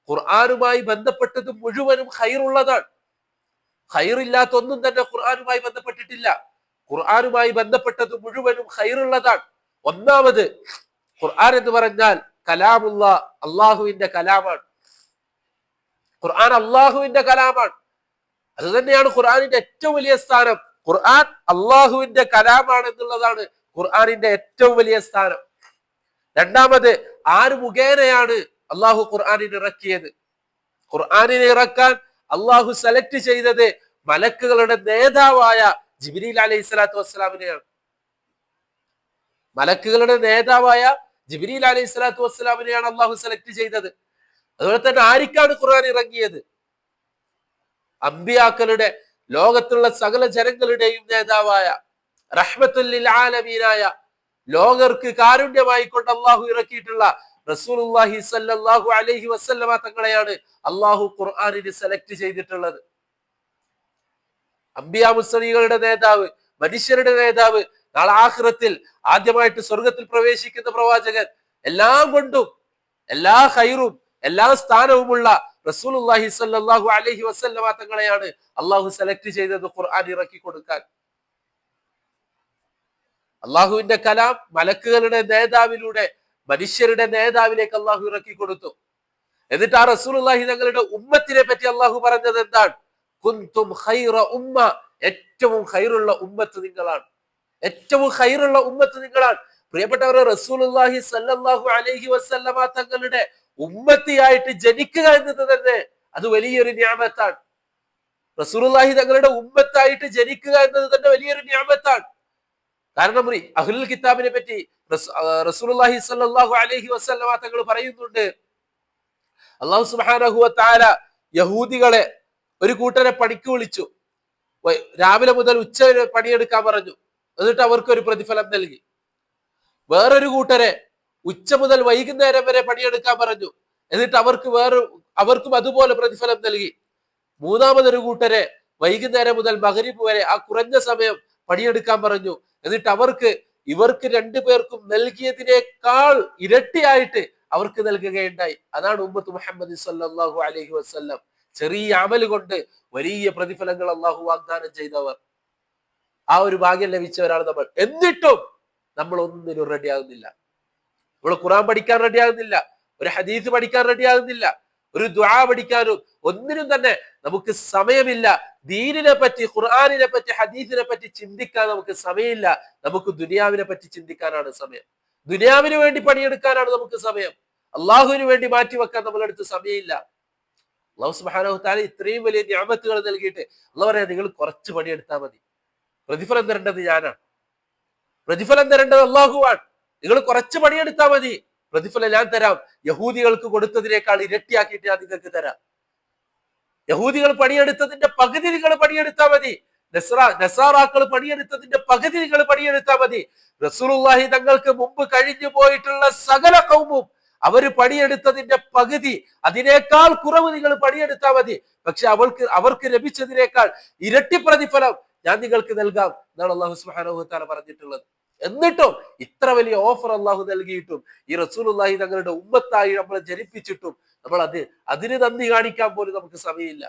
ഖുർആനുമായി ബന്ധപ്പെട്ടത് മുഴുവനും ഖൈറുള്ളതാണ്. ഖൈറില്ലാത്ത ഒന്നും തന്നെ ഖുർആനുമായി ബന്ധപ്പെട്ടിട്ടില്ല. ഖുർആനുമായി ബന്ധപ്പെട്ടത് മുഴുവനും ഖൈറുള്ളതാണ്. ഒന്നാമത്, ഖുർആൻ എന്ന് പറഞ്ഞാൽ കലാമുള്ള, അള്ളാഹുവിന്റെ കലാമാണ്. ഖുർആൻ അള്ളാഹുവിന്റെ കലാമാണ്. അത് തന്നെയാണ് ഖുർആനിന്റെ ഏറ്റവും വലിയ സ്ഥാനം. ഖുർആൻ അള്ളാഹുവിന്റെ കലാമാണ് എന്നുള്ളതാണ് ഖുർആനിന്റെ ഏറ്റവും വലിയ സ്ഥാനം. രണ്ടാമത്, ആര് മുഖേനയാണ് അള്ളാഹു ഖുർആനിനെ ഇറക്കിയത്? ഖുർആനിനെ ഇറക്കാൻ അള്ളാഹു സെലക്ട് ചെയ്തത് മലക്കുകളുടെ നേതാവായ ജിബ്രീൽ അലൈഹി സ്വലാത്തു വസ്സലാമിനെയാണ്. മലക്കുകളുടെ നേതാവായ ജിബ്രീൽ അലൈഹി സ്വലാത്തു വസ്സലാമിനെയാണ് അള്ളാഹു സെലക്ട് ചെയ്തത്. അതുപോലെ തന്നെ ആർക്കാണ് ഖുർആൻ ഇറങ്ങിയത്? അമ്പിയാക്കളുടെ, ലോകത്തുള്ള സകല ജനങ്ങളുടെയും നേതാവായ റഹ്മത്തുൽ ലിൽ ആലമീനായ, ലോകർക്ക് കാരുണ്യമായി കൊണ്ട് അള്ളാഹു ഇറക്കിയിട്ടുള്ള റസൂലുള്ളാഹി സ്വല്ലല്ലാഹു അലൈഹി വസല്ലമ തങ്ങളെയാണ് അള്ളാഹു ഖുർആനിന് സെലക്ട് ചെയ്തിട്ടുള്ളത്. അമ്പിയാ മുർസലീങ്ങളുടെ നേതാവ്, മനുഷ്യരുടെ നേതാവ്, നാളെ ആഖിറത്തിൽ ആദ്യമായിട്ട് സ്വർഗത്തിൽ പ്രവേശിക്കുന്ന പ്രവാചകൻ, എല്ലാം കൊണ്ടും എല്ലാ ഖൈറും എല്ലാ സ്ഥാനവുമുള്ള റസൂലുള്ളാഹി സ്വല്ലല്ലാഹു അലൈഹി വസല്ലമ തങ്ങളെയാണ് അള്ളാഹു സെലക്ട് ചെയ്തത് ഖുർആൻ ഇറക്കി കൊടുക്കാൻ. അള്ളാഹുവിന്റെ കലാം മലക്കുകളുടെ നേതാവിലൂടെ മനുഷ്യരുടെ നേതാവിലേക്ക് അള്ളാഹു ഇറക്കി കൊടുത്തു. എന്നിട്ട് ആ റസൂലുള്ളാഹി തങ്ങളുടെ ഉമ്മത്തിനെ പറ്റി അള്ളാഹു പറഞ്ഞത് എന്താണ്? കുന്തും ഖൈറ ഉമ്മ, ഏറ്റവും ഖൈറുള്ള ഉമ്മത്ത് നിങ്ങളാണ്, ഏറ്റവും ഖൈറുള്ള ഉമ്മത്ത് നിങ്ങളാണ്. പ്രിയപ്പെട്ടവരെ, റസൂലുള്ളാഹി സ്വല്ലല്ലാഹു അലൈഹി വസല്ലമ തങ്ങളുടെ ഉമ്മത്തിയായിട്ട് ജനിക്കുക എന്നത് തന്നെ അത് വലിയൊരു നിഅമത്താണ്. റസൂലുള്ളാഹി തങ്ങളുടെ ഉമ്മത്തായിട്ട് ജനിക്കുക എന്നത് തന്നെ വലിയൊരു നിഅമത്താണ്. കാരണം അഹ്ലുൽ കിതാബിനെ പറ്റി റസൂലുള്ളാഹി സ്വല്ലല്ലാഹു അലൈഹി വസല്ലമ തങ്ങൾ പറയുന്നുണ്ട്, അല്ലാഹു സുബ്ഹാനഹു വ തആല യഹൂദികളെ ഒരു കൂട്ടരെ പണിക്ക് വിളിച്ചു. രാവിലെ മുതൽ ഉച്ച വരെ പണിയെടുക്കാൻ പറഞ്ഞു. എന്നിട്ട് അവർക്ക് ഒരു പ്രതിഫലം നൽകി. വേറൊരു കൂട്ടരെ ഉച്ച മുതൽ വൈകുന്നേരം വരെ പണിയെടുക്കാൻ പറഞ്ഞു. എന്നിട്ട് അവർക്കും അതുപോലെ പ്രതിഫലം നൽകി. മൂന്നാമതൊരു കൂട്ടരെ വൈകുന്നേരം മുതൽ മഗ്‌രിബ് വരെ ആ കുറഞ്ഞ സമയം പണിയെടുക്കാൻ പറഞ്ഞു. എന്നിട്ട് ഇവർക്ക് രണ്ടുപേർക്കും നൽകിയതിനേക്കാൾ ഇരട്ടിയായിട്ട് അവർക്ക് നൽകുകയുണ്ടായി. അതാണ് ഉമ്മത്ത് മുഹമ്മദ് സല്ലല്ലാഹു അലൈഹി വസല്ലം. ചെറിയ അമല് കൊണ്ട് വലിയ പ്രതിഫലങ്ങൾ അള്ളാഹു വാഗ്ദാനം ചെയ്തവർ. ആ ഒരു ഭാഗ്യം ലഭിച്ചവരാണ് നമ്മൾ. എന്നിട്ടും നമ്മൾ ഒന്നിനും റെഡിയാകുന്നില്ല. നമ്മൾ ഖുർആൻ പഠിക്കാൻ റെഡിയാകുന്നില്ല, ഒരു ഹദീസ് പഠിക്കാൻ റെഡിയാകുന്നില്ല, ഒരു ദുആ പഠിക്കാനും ഒന്നിനും തന്നെ നമുക്ക് സമയമില്ല. ദീനിനെ പറ്റി, ഖുർആനിനെ പറ്റി, ഹദീസിനെ പറ്റി ചിന്തിക്കാൻ നമുക്ക് സമയമില്ല. നമുക്ക് ദുനിയാവിനെ പറ്റി ചിന്തിക്കാനാണ് സമയം. ദുനിയാവിന് വേണ്ടി പണിയെടുക്കാനാണ് നമുക്ക് സമയം. അള്ളാഹുവിന് വേണ്ടി മാറ്റിവെക്കാൻ നമ്മുടെ അടുത്ത് സമയമില്ല. അള്ളാഹു സുബ്ഹാനഹു തആല ഇത്രയും വലിയ നിഅമത്തുകൾ നൽകിയിട്ട് അള്ളാഹു പറയാ, നിങ്ങൾ കുറച്ച് പണിയെടുത്താൽ മതി, പ്രതിഫലം തരേണ്ടത് ഞാനാണ്, പ്രതിഫലം തരേണ്ടത് അള്ളാഹുവാണ്. നിങ്ങൾ കുറച്ച് പണിയെടുത്താൽ മതി, പ്രതിഫലം ഞാൻ തരാം. യഹൂദികൾക്ക് കൊടുത്തതിനേക്കാൾ ഇരട്ടിയാക്കിയിട്ട് ഞാൻ നിങ്ങൾക്ക് തരാം. യഹൂദികൾ പണിയെടുത്തതിന്റെ പകുതി നിങ്ങൾ പണിയെടുത്താൽ മതി. നസാറാക്കൾ പണിയെടുത്തതിന്റെ പകുതി നിങ്ങൾ പണിയെടുത്താൽ മതി. റസൂലുള്ളാഹി തങ്ങൾക്ക് മുമ്പ് കഴിഞ്ഞു പോയിട്ടുള്ള സകല ഖൗമും അവര് പണിയെടുത്തതിന്റെ പകുതി, അതിനേക്കാൾ കുറവ് നിങ്ങൾ പണിയെടുത്താൽ മതി. പക്ഷെ അവർക്ക് ലഭിച്ചതിനേക്കാൾ ഇരട്ടി പ്രതിഫലം ഞാൻ നിങ്ങൾക്ക് നൽകാം എന്നാണ് അല്ലാഹു സുബ്ഹാനഹു വ തആല പറഞ്ഞിട്ടുള്ളത്. എന്നിട്ടും ഇത്ര വലിയ ഓഫർ അള്ളാഹു നൽകിയിട്ടും ഈ റസൂലുള്ളാഹി തങ്ങളുടെ ഉമ്മത്തായി നമ്മളെ ജനിപ്പിച്ചിട്ടും നമ്മൾ അതിന് നന്ദി കാണിക്കാൻ പോലും നമുക്ക് സമയമില്ല.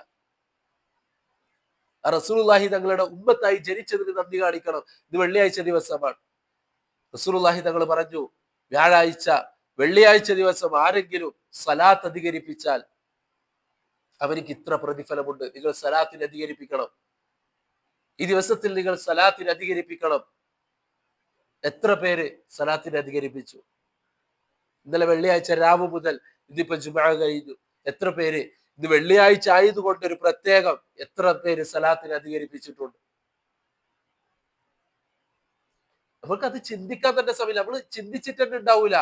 ആ റസൂലുള്ളാഹി തങ്ങളുടെ ഉമ്മത്തായി ജനിച്ചതിന് നന്ദി കാണിക്കണം. ഇത് വെള്ളിയാഴ്ച ദിവസമാണ്. റസൂലുള്ളാഹി തങ്ങൾ പറഞ്ഞു, വെള്ളിയാഴ്ച ദിവസം ആരെങ്കിലും സലാത്ത് അധികരിപ്പിച്ചാൽ അവർക്ക് ഇത്ര പ്രതിഫലമുണ്ട്. നിങ്ങൾ സലാത്തിന് അധികരിപ്പിക്കണം, ഈ ദിവസത്തിൽ നിങ്ങൾ സലാത്തിന് അധികരിപ്പിക്കണം. എത്ര പേര് സലാത്തിന് അധികരിപ്പിച്ചു? ഇന്നലെ വെള്ളിയാഴ്ച രാവ് മുതൽ ഇന്നിപ്പോ ജുമുഅ കഴിഞ്ഞു. എത്ര പേര് ഇത് വെള്ളിയാഴ്ച ആയതുകൊണ്ട് ഒരു പ്രത്യേകം എത്ര പേര് സലാത്തിന് അധികരിപ്പിച്ചിട്ടുണ്ട്? നമുക്കത് ചിന്തിക്കാൻ തന്നെ സമയമില്ല. നമ്മൾ ചിന്തിച്ചിട്ട് തന്നെ ഉണ്ടാവൂല,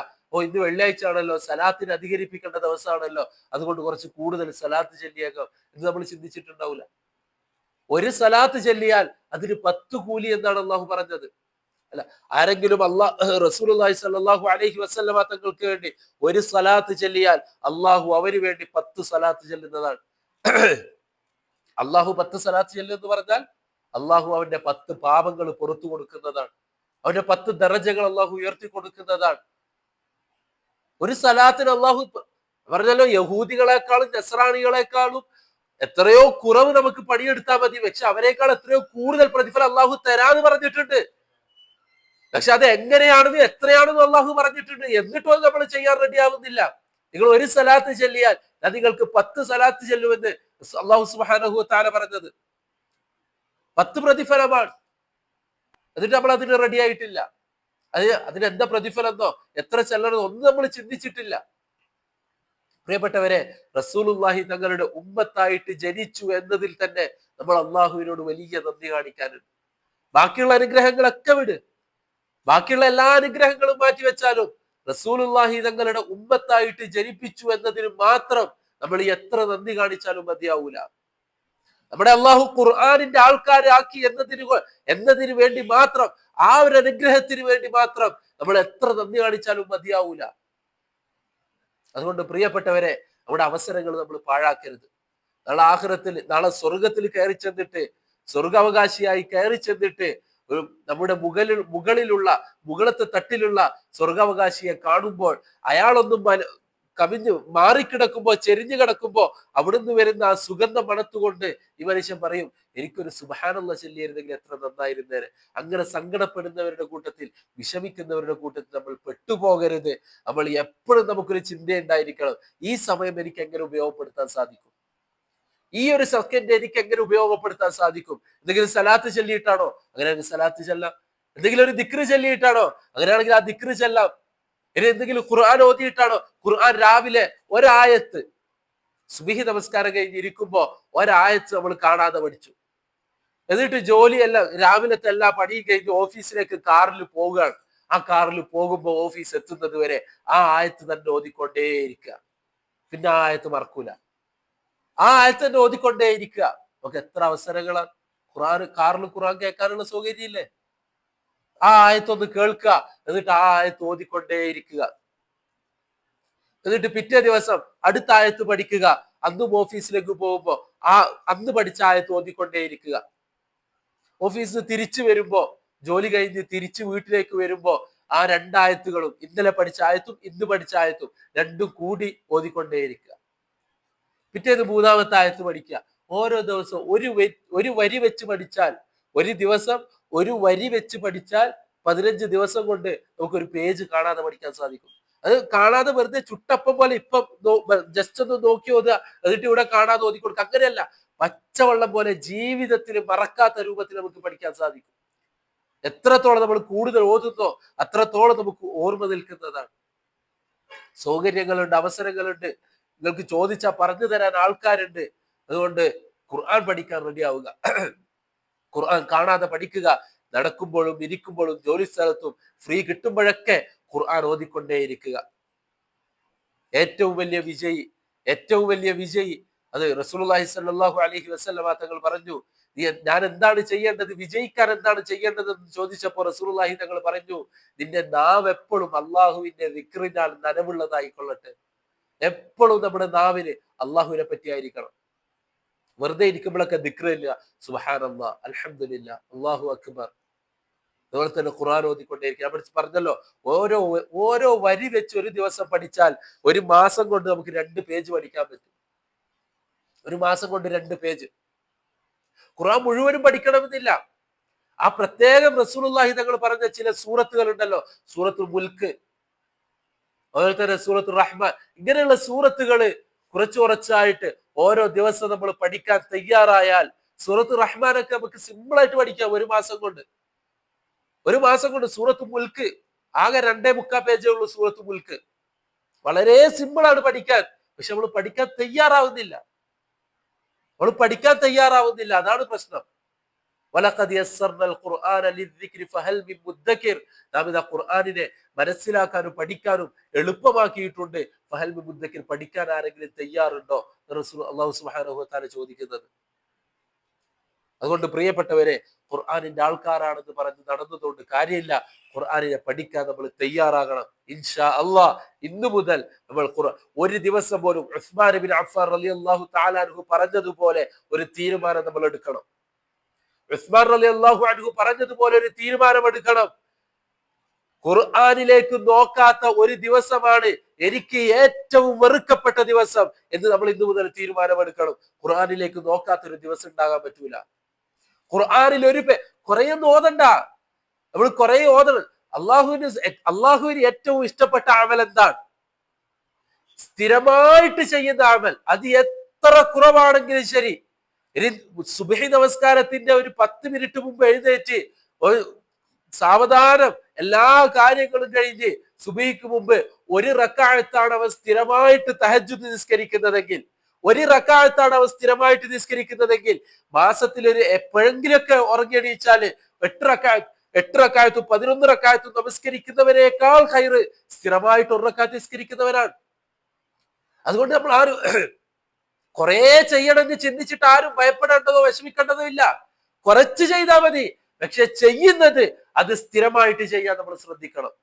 ഇന്ന് വെള്ളിയാഴ്ച ആണല്ലോ, സലാത്തിന് അധികരിപ്പിക്കേണ്ട ദിവസമാണല്ലോ, അതുകൊണ്ട് കുറച്ച് കൂടുതൽ സലാത്ത് ചൊല്ലിയേക്കാം എന്ന് നമ്മൾ ചിന്തിച്ചിട്ടുണ്ടാവൂല. ഒരു സലാത്ത് ചൊല്ലിയാൽ അതിന് 10 കൂലി എന്നാണ് അള്ളാഹു പറഞ്ഞത്. അല്ല, ആരെങ്കിലും റസൂലുള്ളാഹി സ്വല്ലല്ലാഹു അലൈഹി വസല്ലമ തങ്ങൾക്ക് വേണ്ടി ഒരു സലാത്ത് ചൊല്ലിയാൽ അള്ളാഹു അവന് വേണ്ടി 10 സലാത്ത് ചൊല്ലുന്നതാണ്. അള്ളാഹു 10 സലാത്ത് ചൊല്ലുന്നു പറഞ്ഞാൽ അള്ളാഹു അവന്റെ 10 പാപങ്ങൾ പുറത്തു കൊടുക്കുന്നതാണ്. അവന്റെ 10 ദറജകൾ അള്ളാഹു ഉയർത്തി കൊടുക്കുന്നതാണ്. ഒരു സലാത്തിന് അള്ളാഹു പറഞ്ഞല്ലോ, യഹൂദികളെക്കാളും നസ്രാണികളെക്കാളും എത്രയോ കുറവ് നമുക്ക് പണിയെടുത്താൽ മതി, പക്ഷെ അവരെക്കാൾ എത്രയോ കൂടുതൽ പ്രതിഫലം അള്ളാഹു തരാന്ന് പറഞ്ഞിട്ടുണ്ട്. പക്ഷെ അത് എങ്ങനെയാണെന്ന് എത്രയാണെന്ന് അള്ളാഹു പറഞ്ഞിട്ടുണ്ട്. എന്നിട്ടോ നമ്മൾ ചെയ്യാൻ റെഡിയാവുന്നില്ല. നിങ്ങൾ ഒരു സലാത്ത് ചൊല്ലിയാൽ ഞാൻ നിങ്ങൾക്ക് 10 സലാത്ത് ചൊല്ലുമെന്ന് അള്ളാഹു സുബ്ഹാനഹു വ തആല പറഞ്ഞത്. 10 പ്രതിഫലമാണ്. എന്നിട്ട് നമ്മൾ അതിന് റെഡി ആയിട്ടില്ല. അതിനെന്താ പ്രതിഫലം എന്നോ എത്ര ചെല്ലണോ ഒന്നും നമ്മൾ ചിന്തിച്ചിട്ടില്ല. പ്രിയപ്പെട്ടവരെ, റസൂലുള്ളാഹി തങ്ങളുടെ ഉമ്മത്തായിട്ട് ജനിച്ചു എന്നതിൽ തന്നെ നമ്മൾ അള്ളാഹുവിനോട് വലിയ നന്ദി കാണിക്കാനുണ്ട്. ബാക്കിയുള്ള അനുഗ്രഹങ്ങളൊക്കെ വിട്, ബാക്കിയുള്ള എല്ലാ അനുഗ്രഹങ്ങളും മാറ്റിവെച്ചാലും റസൂലുള്ളാഹി തങ്ങളുടെ ഉമ്മത്തായിട്ട് ജനിപ്പിച്ചു എന്നതിന് മാത്രം നമ്മൾ എത്ര നന്ദി കാണിച്ചാലും മതിയാവൂല. നമ്മുടെ അള്ളാഹു ഖുർആനിന്റെ ആൾക്കാരാക്കി എന്നതിന് വേണ്ടി മാത്രം, ആ ഒരു അനുഗ്രഹത്തിന് വേണ്ടി മാത്രം നമ്മൾ എത്ര നന്ദി കാണിച്ചാലും മതിയാവൂല. അതുകൊണ്ട് പ്രിയപ്പെട്ടവരെ, നമ്മുടെ അവസരങ്ങൾ നമ്മൾ പാഴാക്കരുത്. നാളെ സ്വർഗത്തിൽ കയറി ചെന്നിട്ട്, സ്വർഗാവകാശിയായി കയറി ചെന്നിട്ട് നമ്മുടെ മുകളത്തെ തട്ടിലുള്ള സ്വർഗാവകാശിയെ കാണുമ്പോൾ അയാളൊന്നും കവിഞ്ഞു മാറിക്കിടക്കുമ്പോ, ചെരിഞ്ഞു കിടക്കുമ്പോ അവിടുന്ന് വരുന്ന ആ സുഗന്ധം മണത്തുകൊണ്ട് ഈ മനുഷ്യൻ പറയും, എനിക്കൊരു സുബ്ഹാനല്ലാഹ് ചൊല്ലിയിരുന്നെങ്കിൽ എത്ര നന്നായിരുന്നേനെ. അങ്ങനെ സങ്കടപ്പെടുന്നവരുടെ കൂട്ടത്തിൽ, വിഷമിക്കുന്നവരുടെ കൂട്ടത്തിൽ നമ്മൾ പെട്ടുപോകരുത്. നമ്മൾ എപ്പോഴും നമുക്കൊരു ചിന്തയുണ്ടായിരിക്കണം, ഈ സമയം എനിക്ക് എങ്ങനെ ഉപയോഗപ്പെടുത്താൻ സാധിക്കും, ഈ ഒരു സെക്കൻഡ് എനിക്ക് എങ്ങനെ ഉപയോഗപ്പെടുത്താൻ സാധിക്കും. എന്തെങ്കിലും സലാത്ത് ചൊല്ലിയിട്ടാണോ? അങ്ങനെയാണെങ്കിൽ സലാത്ത് ചെല്ലാം. എന്തെങ്കിലും ഒരു ദിക്റ് ചൊല്ലിയിട്ടാണോ? അങ്ങനെയാണെങ്കിൽ ആ ദിക്റ് ചെല്ലാം. ഇനി എന്തെങ്കിലും ഖുർആൻ ഓതിയിട്ടാണോ? ഖുർആൻ രാവിലെ ഒരായത്ത്, സുബ്ഹി നമസ്കാരം കഴിഞ്ഞിരിക്കുമ്പോ ഒരായത്ത് നമ്മൾ കാണാതെ പഠിച്ചു. എന്നിട്ട് ജോലിയെല്ലാം, രാവിലത്തെ എല്ലാ പണിയും കഴിഞ്ഞ് ഓഫീസിലേക്ക് കാറിൽ പോവുകയാണ്. ആ കാറിൽ പോകുമ്പോ ഓഫീസ് എത്തുന്നത് വരെ ആ ആയത്ത് തന്നെ ഓതിക്കൊണ്ടേയിരിക്കുക. പിന്നെ ആ ആയത്ത് മറക്കൂല, ആ ആയത്ത് തന്നെ ഓതിക്കൊണ്ടേയിരിക്കുക. നമുക്ക് എത്ര അവസരങ്ങളാണ്. കാറിൽ ഖുർആൻ കേൾക്കാനുള്ള സൗകര്യം ഇല്ലേ? ആ ആയത്തൊന്ന് കേൾക്കുക, എന്നിട്ട് ആ ആയത്ത് ഓതിക്കൊണ്ടേയിരിക്കുക. എന്നിട്ട് പിറ്റേ ദിവസം അടുത്ത ആയത്ത് പഠിക്കുക. അന്നും ഓഫീസിലേക്ക് പോകുമ്പോ അന്ന് പഠിച്ച ആയത്ത് ഓതിക്കൊണ്ടേയിരിക്കുക. ഓഫീസിൽ തിരിച്ചു വരുമ്പോ, ജോലി കഴിഞ്ഞ് തിരിച്ച് വീട്ടിലേക്ക് വരുമ്പോ ആ രണ്ടായത്തുകളും, ഇന്നലെ പഠിച്ച ആയത്തും ഇന്ന് പഠിച്ച ആയത്തും രണ്ടും കൂടി ഓതിക്കൊണ്ടേയിരിക്കുക. പിറ്റേന്ന് മൂന്നാമത്തെ ആയത്ത് പഠിക്കുക. ഓരോ ദിവസവും ഒരു വരി വെച്ച് പഠിച്ചാൽ, ഒരു ദിവസം ഒരു വരി വെച്ച് പഠിച്ചാൽ 15 ദിവസം കൊണ്ട് നമുക്കൊരു പേജ് കാണാതെ പഠിക്കാൻ സാധിക്കും. അത് കാണാതെ വെറുതെ ചുട്ടപ്പം പോലെ ഇപ്പം ജസ്റ്റ് ഒന്ന് നോക്കി ഓതുക, എന്നിട്ട് ഇവിടെ കാണാതെ ഓതി കൊടുക്കുക, അങ്ങനെയല്ല. പച്ചവെള്ളം പോലെ ജീവിതത്തിൽ മറക്കാത്ത രൂപത്തിൽ നമുക്ക് പഠിക്കാൻ സാധിക്കും. എത്രത്തോളം നമ്മൾ കൂടുതൽ ഓതുന്നോ അത്രത്തോളം നമുക്ക് ഓർമ്മ നിൽക്കുന്നതാണ്. സൗകര്യങ്ങളുണ്ട്, അവസരങ്ങളുണ്ട്, നിങ്ങൾക്ക് ചോദിച്ചാൽ പറഞ്ഞു തരാൻ ആൾക്കാരുണ്ട്. അതുകൊണ്ട് ഖുർആൻ പഠിക്കാൻ റെഡി ആവുക. ഖുർആൻ കാണാതെ പഠിക്കുക. നടക്കുമ്പോഴും ഇരിക്കുമ്പോഴും ജോലി സ്ഥലത്തും ഫ്രീ കിട്ടുമ്പോഴൊക്കെ ഖുർആൻ ഓതിക്കൊണ്ടേയിരിക്കുക. ഏറ്റവും വലിയ വിജയി അത് റസൂലുള്ളാഹി സ്വല്ലല്ലാഹു അലൈഹി വസല്ലമ തങ്ങൾ പറഞ്ഞു, ഞാൻ എന്താണ് ചെയ്യേണ്ടത്, വിജയിക്കാൻ എന്താണ് ചെയ്യേണ്ടത് എന്ന് ചോദിച്ചപ്പോൾ റസൂലുള്ളാഹി തങ്ങൾ പറഞ്ഞു, നിന്റെ നാവ് എപ്പോഴും അള്ളാഹുവിന്റെ ദിക്റിനാൽ നനവുള്ളതായിക്കൊള്ളട്ടെ. എപ്പോഴും നമ്മുടെ നാവിന് അള്ളാഹുവിനെ പറ്റിയായിരിക്കണം. വെറുതെ ഇരിക്കുമ്പോഴൊക്കെ ദിക്റില്ല, സുബ്ഹാനല്ലാഹ്, അൽഹംദുലില്ലാഹ്, അല്ലാഹു അക്ബർ. അതുപോലെ തന്നെ ഖുർആൻ ഓതിക്കൊണ്ടേയിരിക്കുക. ഞാൻ പറഞ്ഞല്ലോ, ഓരോ വരി വെച്ച് ഒരു ദിവസം പഠിച്ചാൽ ഒരു മാസം കൊണ്ട് നമുക്ക് 2 പേജ് പഠിക്കാൻ പറ്റും. ഒരു മാസം കൊണ്ട് 2 പേജ്. ഖുർആൻ മുഴുവനും പഠിക്കണമെന്നില്ല. ആ പ്രത്യേകം റസൂലുള്ളാഹി തങ്ങൾ പറഞ്ഞ ചില സൂറത്തുകൾ ഉണ്ടല്ലോ, സൂറത്തുൽ മുൽക്ക്, അതുപോലെ തന്നെ സൂറത്തുർ റഹ്മാൻ, ഇങ്ങനെയുള്ള സൂറത്തുകൾ കുറച്ചായിട്ട് ഓരോ ദിവസം നമ്മൾ പഠിക്കാൻ തയ്യാറായാൽ സൂറത്തുർ റഹ്മാനൊക്കെ നമുക്ക് സിമ്പിൾ ആയിട്ട് പഠിക്കാം ഒരു മാസം കൊണ്ട്. സൂറത്തുൽ മുൽക്ക് ആകെ 2.25 പേജേ ഉള്ളൂ. സൂറത്തുൽ മുൽക്ക് വളരെ സിമ്പിൾ ആണ് പഠിക്കാൻ. പക്ഷെ നമ്മൾ പഠിക്കാൻ തയ്യാറാവുന്നില്ല. അതാണ് പ്രശ്നം. വലഖദ് യസ്സർനൽ ഖുർആന ലിദ്ദിക്രി ഫഹൽ മിൻ മുദ്ദക്കിർ. നാം ഇതാ ഖുർആനിനെ മനസ്സിലാക്കാനും പഠിക്കാനും എളുപ്പമാക്കിയിട്ടുണ്ട്. ഫഹൽ മിൻ മുദ്ദക്കിർ, പഠിക്കാൻ ആരെങ്കിലും തയ്യാറുണ്ടോ? അല്ലാഹു സുബ്ഹാനഹു വ തആല ചോദിക്കുന്നത്. അതുകൊണ്ട് പ്രിയപ്പെട്ടവരെ, ഖുർആനിന്റെ ആൾക്കാരാണെന്ന് പറഞ്ഞ് നടന്നതുകൊണ്ട് കാര്യമില്ല. ഖുർആനിനെ പഠിക്കാൻ നമ്മൾ തയ്യാറാകണം. ഇൻഷാ അല്ലാഹ് ഇന്നു മുതൽ നമ്മൾ ഒരു ദിവസം പോലും ഉസ്മാൻ ഇബ്നു അഫ്ഫാൻ റളിയല്ലാഹു തആല അൻഹു പറഞ്ഞതുപോലെ ഒരു തീരുമാനം നമ്മൾ എടുക്കണം. ഉസ്മാൻ റളിയല്ലാഹു അൻഹു പറഞ്ഞതുപോലെ ഒരു തീരുമാനം എടുക്കണം. ഖുർആനിലേക്ക് നോക്കാത്ത ഒരു ദിവസമാണ് എനിക്ക് ഏറ്റവും വെറുക്കപ്പെട്ട ദിവസം എന്ന് നമ്മൾ ഇന്നു മുതൽ തീരുമാനമെടുക്കണം. ഖുർആനിലേക്ക് നോക്കാത്ത ഒരു ദിവസം ഉണ്ടാകാൻ പറ്റൂല. ഖുർആനിൽ കുറേയൊന്നും ഓതണ്ട, നമ്മൾ കുറെ ഓതണം. അള്ളാഹുവിന് ഏറ്റവും ഇഷ്ടപ്പെട്ട അമൽ എന്താണ്? സ്ഥിരമായിട്ട് ചെയ്യുന്ന അമൽ. അത് എത്ര കുറവാണെങ്കിലും ശരി. ഇനി സുബ്ഹി നമസ്കാരത്തിന്റെ ഒരു 10 മിനിറ്റ് മുമ്പ് എഴുന്നേറ്റ് സാവധാനം എല്ലാ കാര്യങ്ങളും കഴിഞ്ഞ് സുബ്ഹിക്ക് മുമ്പ് ഒരു റക്അത്താണ് അവൻ സ്ഥിരമായിട്ട് തഹജ്ജുദ് നിസ്കരിക്കുന്നതെങ്കിൽ മാസത്തിൽ എപ്പോഴെങ്കിലൊക്കെ ഉറങ്ങിയണീച്ചാല് 8 റക്അത്തും 11 റക്അത്തും നമസ്കരിക്കുന്നവനേക്കാൾ ഖൈറ് സ്ഥിരമായിട്ട് 1 റക്അത്ത് നിസ്കരിക്കുന്നവനാണ്. അതുകൊണ്ട് നമ്മൾ ആരും കുറെ ചെയ്യണമെന്ന് ചിന്തിച്ചിട്ട് ആരും ഭയപ്പെടേണ്ടതോ വിഷമിക്കേണ്ടതോ ഇല്ല. കുറച്ച് ചെയ്താൽ മതി. പക്ഷെ ചെയ്യുന്നത് അത് സ്ഥിരമായിട്ട് ചെയ്യാൻ നമ്മൾ ശ്രദ്ധിക്കണം.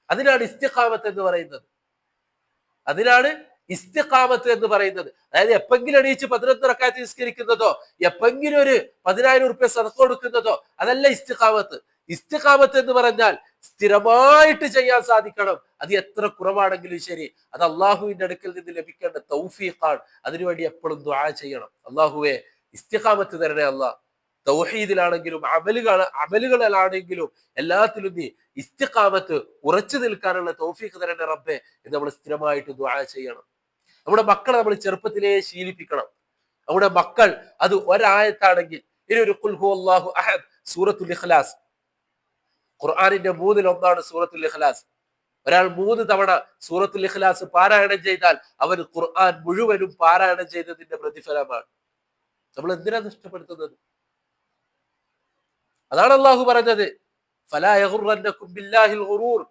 അതിനാണ് ഇസ്തിഖാമത്ത് എന്ന് പറയുന്നത്. അതായത് എപ്പെങ്കിലും എണീച്ച് 11 റക്അത്ത് നിസ്കരിക്കുന്നതോ എപ്പെങ്കിലും ഒരു 10,000 റുപ്യ സദഖ കൊടുക്കുന്നതോ അതല്ല ഇസ്തിഖാമത്ത്. ഇസ്തിഖാമത്ത് എന്ന് പറഞ്ഞാൽ സ്ഥിരമായിട്ട് ചെയ്യാൻ സാധിക്കണം. അത് എത്ര കുറവാണെങ്കിലും ശരി, അത് അള്ളാഹുവിന്റെ അടുക്കൽ നിന്ന് ലഭിക്കേണ്ട തൗഫീഖാണ്. അതിനുവേണ്ടി എപ്പോഴും ദുആ ചെയ്യണം. അള്ളാഹുവേ, ഇസ്തിഖാമത്ത് തരണേ അല്ലാഹ്. തൗഹീദിലാണെങ്കിലും അമലുകളിലാണെങ്കിലും എല്ലാത്തിലും നീ ഇസ്തിഖാമത്ത് ഉറച്ചു നിൽക്കാനുള്ള തൗഫീഖ് തരണേ റബ്ബേ എന്ന് നമ്മൾ സ്ഥിരമായിട്ട് ദുആ ചെയ്യണം. നമ്മുടെ മക്കളെ നമ്മൾ ചെറുപ്പത്തിലേ ശീലിപ്പിക്കണം. നമ്മുടെ മക്കൾ അത് ഒരായത്താണെങ്കിൽ, ഇനി ഒരു ഖുൽ ഹുവല്ലാഹു അഹദ്, സൂറത്തുൽ ഇഖ്ലാസ്, ഖുർആനിന്റെ 3-1 സൂറത്തുൽ ഇഖ്ലാസ്. ഒരാൾ 3 തവണ സൂറത്തുൽ ഇഖ്ലാസ് പാരായണം ചെയ്താൽ അവൻ ഖുർആൻ മുഴുവനും പാരായണം ചെയ്തതിന്റെ പ്രതിഫലമാണ്. നമ്മൾ എന്തിനാ നഷ്ടപ്പെടുത്തുന്നത്? അതാണ് അള്ളാഹു പറഞ്ഞത്, ഫലാ യഗുറന്നകും ബില്ലാഹിൽ ഗുറൂർ.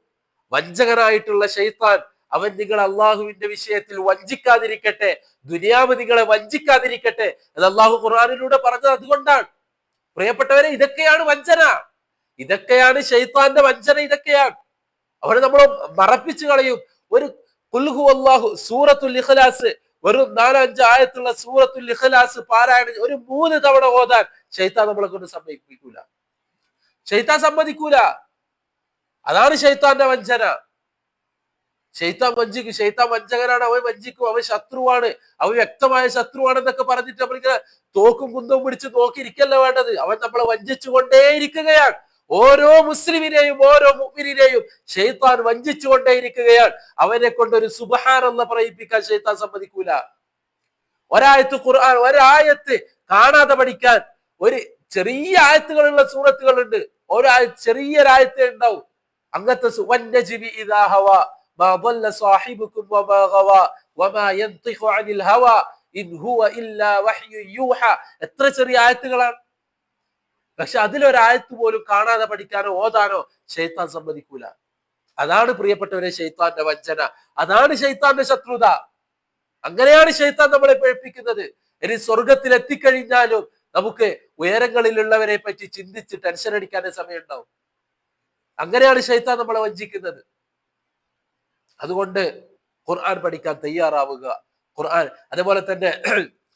വഞ്ചകനായിട്ടുള്ള ശൈത്താൻ അവൻ നിങ്ങൾ അള്ളാഹുവിന്റെ വിഷയത്തിൽ വഞ്ചിക്കാതിരിക്കട്ടെ, ദുനിയാവ് നിങ്ങളെ വഞ്ചിക്കാതിരിക്കട്ടെ അത് അള്ളാഹു ഖുർആനിലൂടെ പറഞ്ഞത് അതുകൊണ്ടാണ്. പ്രിയപ്പെട്ടവരെ, ഇതൊക്കെയാണ് വഞ്ചന, ഇതൊക്കെയാണ് ശൈത്താന്റെ വഞ്ചന. ഇതൊക്കെയാണ് അവനെ നമ്മൾ മറപ്പിച്ചു കളയും. ഒരു ഖുൽ ഹുവല്ലാഹു സൂറത്തുൽ ഇഖ്ലാസ് വെറും 4-5 ആയത്തുള്ള സൂറത്തുൽ ഇഖ്ലാസ് പാരായണം ഒരു 3 തവണ ഓതാൻ ശൈത്താൻ നമ്മളെ കൊണ്ട് സമ്മതിക്കൂല. ശൈത്താൻ സമ്മതിക്കൂല. അതാണ് ശൈത്താന്റെ വഞ്ചന. ശൈത്താൻ വഞ്ചിക്കും, ശൈത്താൻ വഞ്ചകനാണ്, അവൻ വഞ്ചിക്കും, അവൻ ശത്രുവാണ്, അവൻ വ്യക്തമായ ശത്രുവാണെന്നൊക്കെ പറഞ്ഞിട്ട് നമ്മളിങ്ങനെ തോക്കും കുന്തവും പിടിച്ച് നോക്കിയിരിക്കല്ല വേണ്ടത്. അവൻ നമ്മളെ വഞ്ചിച്ചുകൊണ്ടേയിരിക്കുകയാണ്. ഓരോ മുസ്ലിമിനെയും ഓരോ മുഅ്മിനിനെയും ശൈത്താൻ വഞ്ചിച്ചുകൊണ്ടേയിരിക്കുകയാണ്. അവനെ കൊണ്ട് ഒരു സുബ്ഹാനല്ലാഹ് പറയിപ്പിക്കാൻ ശൈത്താൻ സമ്മതിക്കൂല. ഒരായത്ത് ഖുർആൻ, ഒരായത്ത് കാണാതെ പഠിക്കാൻ, ഒരു ചെറിയ ആയത്തുകളുള്ള സൂറത്തുകളുണ്ട്, ചെറിയൊരായത്തേ ഉണ്ടാവും. അങ്ങനത്തെ വന്നജ്മി ഇദാ ഹവാ മാ ضل صاحبكم وما غوى وما ينطق عن الهوى إن هو إلا وحي يوحى. എത്ര ചെറിയ ആയത്തുകളാണ്. പക്ഷെ അതിലൊരായത്ത് പോലും കാണാതെ പഠിക്കാനോ ഓതാനോ ശൈത്താൻ സമ്മതിക്കൂല. അതാണ് പ്രിയപ്പെട്ടവരെ ശൈത്താന്റെ വഞ്ചന, അതാണ് ശൈത്താന്റെ ശത്രുത. അങ്ങനെയാണ് ശൈത്താൻ നമ്മളെ പേടിപ്പിക്കുന്നത്. ഇനി സ്വർഗത്തിൽ എത്തിക്കഴിഞ്ഞാലും നമുക്ക് ഉയരങ്ങളിലുള്ളവരെ പറ്റി ചിന്തിച്ച് ടെൻഷൻ അടിക്കാനേ സമയം ഉണ്ടാവും. അങ്ങനെയാണ് ശൈത്താൻ നമ്മളെ വഞ്ചിക്കുന്നത്. അതുകൊണ്ട് ഖുർആൻ പഠിക്കാൻ തയ്യാറാവുക. ഖുർആൻ, അതേപോലെ തന്നെ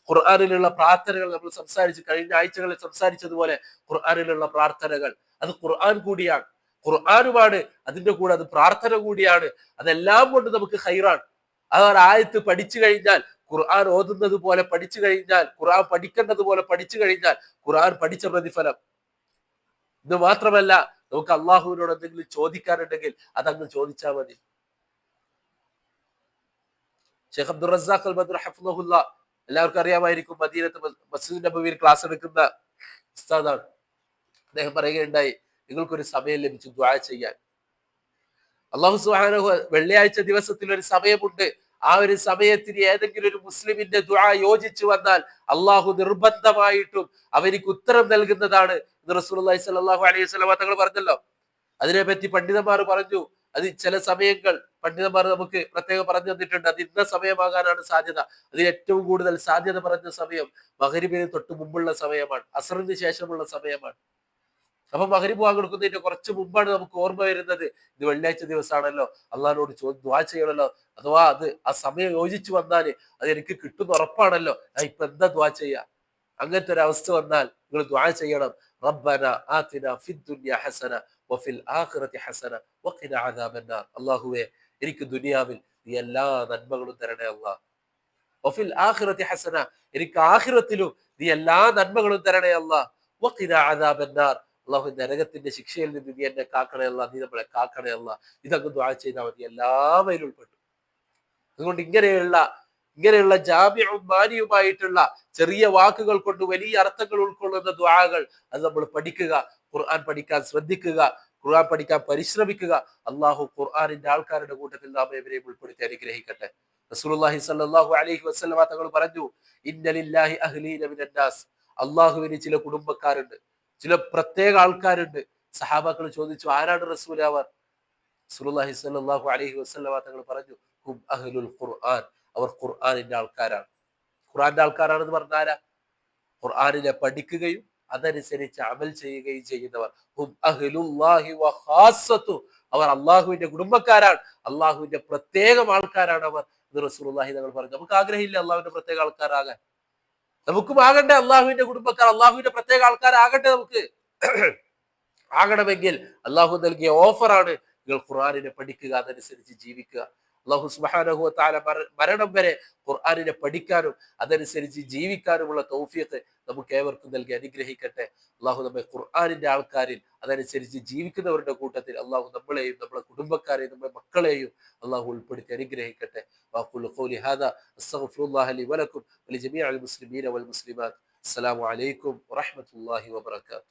ഖുർആനിലുള്ള പ്രാർത്ഥനകൾ നമ്മൾ കഴിഞ്ഞ ആഴ്ചകളിൽ സംസാരിച്ചതുപോലെ ഖുർആനിലുള്ള പ്രാർത്ഥനകൾ അത് ഖുർആൻ കൂടിയാണ്, ഖുർആനുമാണ്, അതിന്റെ കൂടെ അത് പ്രാർത്ഥന കൂടിയാണ്. അതെല്ലാം കൊണ്ട് നമുക്ക് ഖൈറാണ്. ആ ഒരു ആയത്ത് പഠിച്ചു കഴിഞ്ഞാൽ, ഖുർആൻ ഓതുന്നത് പോലെ പഠിച്ചു കഴിഞ്ഞാൽ, ഖുർആൻ പഠിക്കേണ്ടത് പോലെ പഠിച്ചു കഴിഞ്ഞാൽ ഖുർആൻ പഠിച്ച പ്രതിഫലം. ഇത് മാത്രമല്ല, നമുക്ക് അള്ളാഹുവിനോട് എന്തെങ്കിലും ചോദിക്കാനുണ്ടെങ്കിൽ അതങ്ങ് ചോദിച്ചാൽ മതി. ഷെയ്ഖ് അബ്ദുർ റസാഖ് അൽ ബദർ ഹഫ്ളഹുല്ലാ, എല്ലാവർക്കും അറിയാമായിരിക്കും, മദീനത്ത് മസ്ജിദ് നബവിയിൽ ക്ലാസ് എടുക്കുന്ന ഉസ്താദാണ്. അദ്ദേഹം പറയുകയുണ്ടായി, നിങ്ങൾക്കൊരു സമയം ലഭിച്ചു ദുആ ചെയ്യാൻ. അല്ലാഹു സുബ്ഹാനഹു വെള്ളിയാഴ്ച ദിവസത്തിൽ ഒരു സമയമുണ്ട്. ആ ഒരു സമയത്തിന് ഏതെങ്കിലും ഒരു മുസ്ലിമിന്റെ ദുആ യോജിച്ചു വന്നാൽ അള്ളാഹു നിർബന്ധമായിട്ടും അവർക്ക് ഉത്തരം നൽകുന്നതാണ് എന്ന് റസൂലുള്ളാഹി സ്വല്ലല്ലാഹു അലൈഹി വസല്ലം തങ്ങൾ പറഞ്ഞല്ലോ. അതിനെപ്പറ്റി പണ്ഡിതന്മാർ പറഞ്ഞു, അത് ചില സമയങ്ങൾ പണ്ഡിതന്മാർ നമുക്ക് പ്രത്യേകം പറഞ്ഞു തന്നിട്ടുണ്ട്. അത് ഇന്ന സമയമാകാനാണ് സാധ്യത. അതിൽ ഏറ്റവും കൂടുതൽ സാധ്യത പറഞ്ഞ സമയം മഗ്‌രിബിന് തൊട്ട് മുമ്പുള്ള സമയമാണ്, അസ്റിന് ശേഷമുള്ള സമയമാണ്. അപ്പൊ മഗ്‌രിബ് ബാങ്ക് കൊടുക്കുന്നതിന്റെ കുറച്ച് മുമ്പാണ് നമുക്ക് ഓർമ്മ വരുന്നത്, ഇത് വെള്ളിയാഴ്ച ദിവസമാണല്ലോ, അള്ളാഹിനോട് ദുആ ചെയ്യണല്ലോ, അഥവാ അത് ആ സമയം യോജിച്ചു വന്നാല് അത് എനിക്ക് കിട്ടുന്ന ഉറപ്പാണല്ലോ, ഞാൻ ഇപ്പൊ എന്താ ദുആ ചെയ്യാ. അങ്ങനത്തെ ഒരു അവസ്ഥ വന്നാൽ നിങ്ങൾ ദുആ ചെയ്യണം, റബ്ബന ആതിന ഫിദ് ദുനിയ ഹസന വഫിൽ ആഖിറതി ഹസന വഖിന അദാബന്നാർ. അല്ലാഹുവേ, എനിക്ക് ദുനിയാവിൽ നീ എല്ലാ നന്മകളും തരണേ അല്ലാഹ്. വഫിൽ ആഖിറതി ഹസന, എനിക്ക് ആഖിറത്തിലും നീ എല്ലാ നന്മകളും തരണേ അല്ലാഹ്. വഖിന അദാബന്നാർ, അല്ലാഹു നരകത്തിന്റെ ശിക്ഷയിൽ നിന്ന് നീ എന്നെ കാക്കണേ അല്ലാഹ്, നീ നമ്മളെ കാക്കണേ അല്ലാഹ്. ഇതങ്ങ് ദുആ ചെയ്താൽ മതി, എല്ലാവരും ഉൾപ്പെട്ടു. അതുകൊണ്ട് ഇങ്ങനെയുള്ള ജാമിഉം മാനിയുമായിട്ടുള്ള ചെറിയ വാക്കുകൾ കൊണ്ട് വലിയ അർത്ഥങ്ങൾ ഉൾക്കൊള്ളുന്ന ദുആകൾ അത് നമ്മൾ പഠിക്കുക, ഖുർആൻ പഠിക്കാൻ ശ്രദ്ധിക്കുക, ഖുർആൻ പഠിക്കാൻ പരിശ്രമിക്കുക. അള്ളാഹു ഖുർആനിന്റെ ആൾക്കാരുടെ കൂട്ടത്തിൽ നാം ഇവരെയും ഉൾപ്പെടുത്തി അനുഗ്രഹിക്കട്ടെ. റസൂലുള്ളാഹി സ്വല്ലല്ലാഹു അലൈഹി വസല്ലമ തങ്ങൾ പറഞ്ഞു, ഇന്ന ലില്ലാഹി അഹ്ലീന മിനൻ നാസ്, അള്ളാഹുവിന് ചില കുടുംബക്കാരുണ്ട്, ചില പ്രത്യേക ആൾക്കാരുണ്ട്. സഹാബാക്കൾ ചോദിച്ചു, ആരാണ് റസൂൽ അവർ? റസൂലുള്ളാഹി സ്വല്ലല്ലാഹു അലൈഹി വസല്ലമ തങ്ങൾ പറഞ്ഞു, ഹും അഹ്ലുൽ ഖുർആൻ, അവർ ഖുർആനിന്റെ ആൾക്കാരാണ്. ഖുർആന്റെ ആൾക്കാരാണെന്ന് പറഞ്ഞാൽ ഖുർആനിനെ പഠിക്കുകയും അതനുസരിച്ച് അമൽ ചെയ്യുകയും ചെയ്യുന്നവർ. ഹും അഹ്ലുല്ലാഹി വഖാസത്തു, അവർ അള്ളാഹുവിന്റെ കുടുംബക്കാരാണ്, അള്ളാഹുവിന്റെ പ്രത്യേകം ആൾക്കാരാണ് അവർ എന്ന് റസൂലുള്ളാഹി തങ്ങൾ പറഞ്ഞു. നമുക്ക് ആഗ്രഹമില്ല അള്ളാഹുവിന്റെ പ്രത്യേക ആൾക്കാരാകാൻ? നമുക്കും ആകണ്ടേ അള്ളാഹുവിന്റെ കുടുംബക്കാർ, അള്ളാഹുവിന്റെ പ്രത്യേക ആൾക്കാരാകട്ടെ നമുക്ക്. ആകണമെങ്കിൽ അള്ളാഹു നൽകിയ ഓഫറാണ്, നിങ്ങൾ ഖുർആനിനെ പഠിക്കുക, അതനുസരിച്ച് ജീവിക്കുക. അള്ളാഹു സുബ്ഹാനഹു വ തആല മരണം വരെ ഖുർആനിനെ പഠിക്കാനും അതനുസരിച്ച് ജീവിക്കാനുമുള്ള തൗഫീഖ് നമുക്ക് ഏവർക്കും നൽകി അനുഗ്രഹിക്കട്ടെ. അള്ളാഹു നമ്മെ ഖുർആനിന്റെ ആൾക്കാരിൽ അതനുസരിച്ച് ജീവിക്കുന്നവരുടെ കൂട്ടത്തിൽ അള്ളാഹു നമ്മളെയും നമ്മുടെ കുടുംബക്കാരെയും നമ്മുടെ മക്കളെയും അള്ളാഹു ഉൾപ്പെടുത്തി അനുഗ്രഹിക്കട്ടെ. വഖൂലു ഖൗലി ഹാദാ അസ്തഗ്ഫിറുല്ലാഹ ലി വലക്കും വലിജമീഇൽ മുസ്ലിമീന വൽ മുസ്ലിമാത്ത്. അസ്സലാമു അലൈക്കും വറഹ്മത്തുള്ളാഹി വബറകാതുഹു.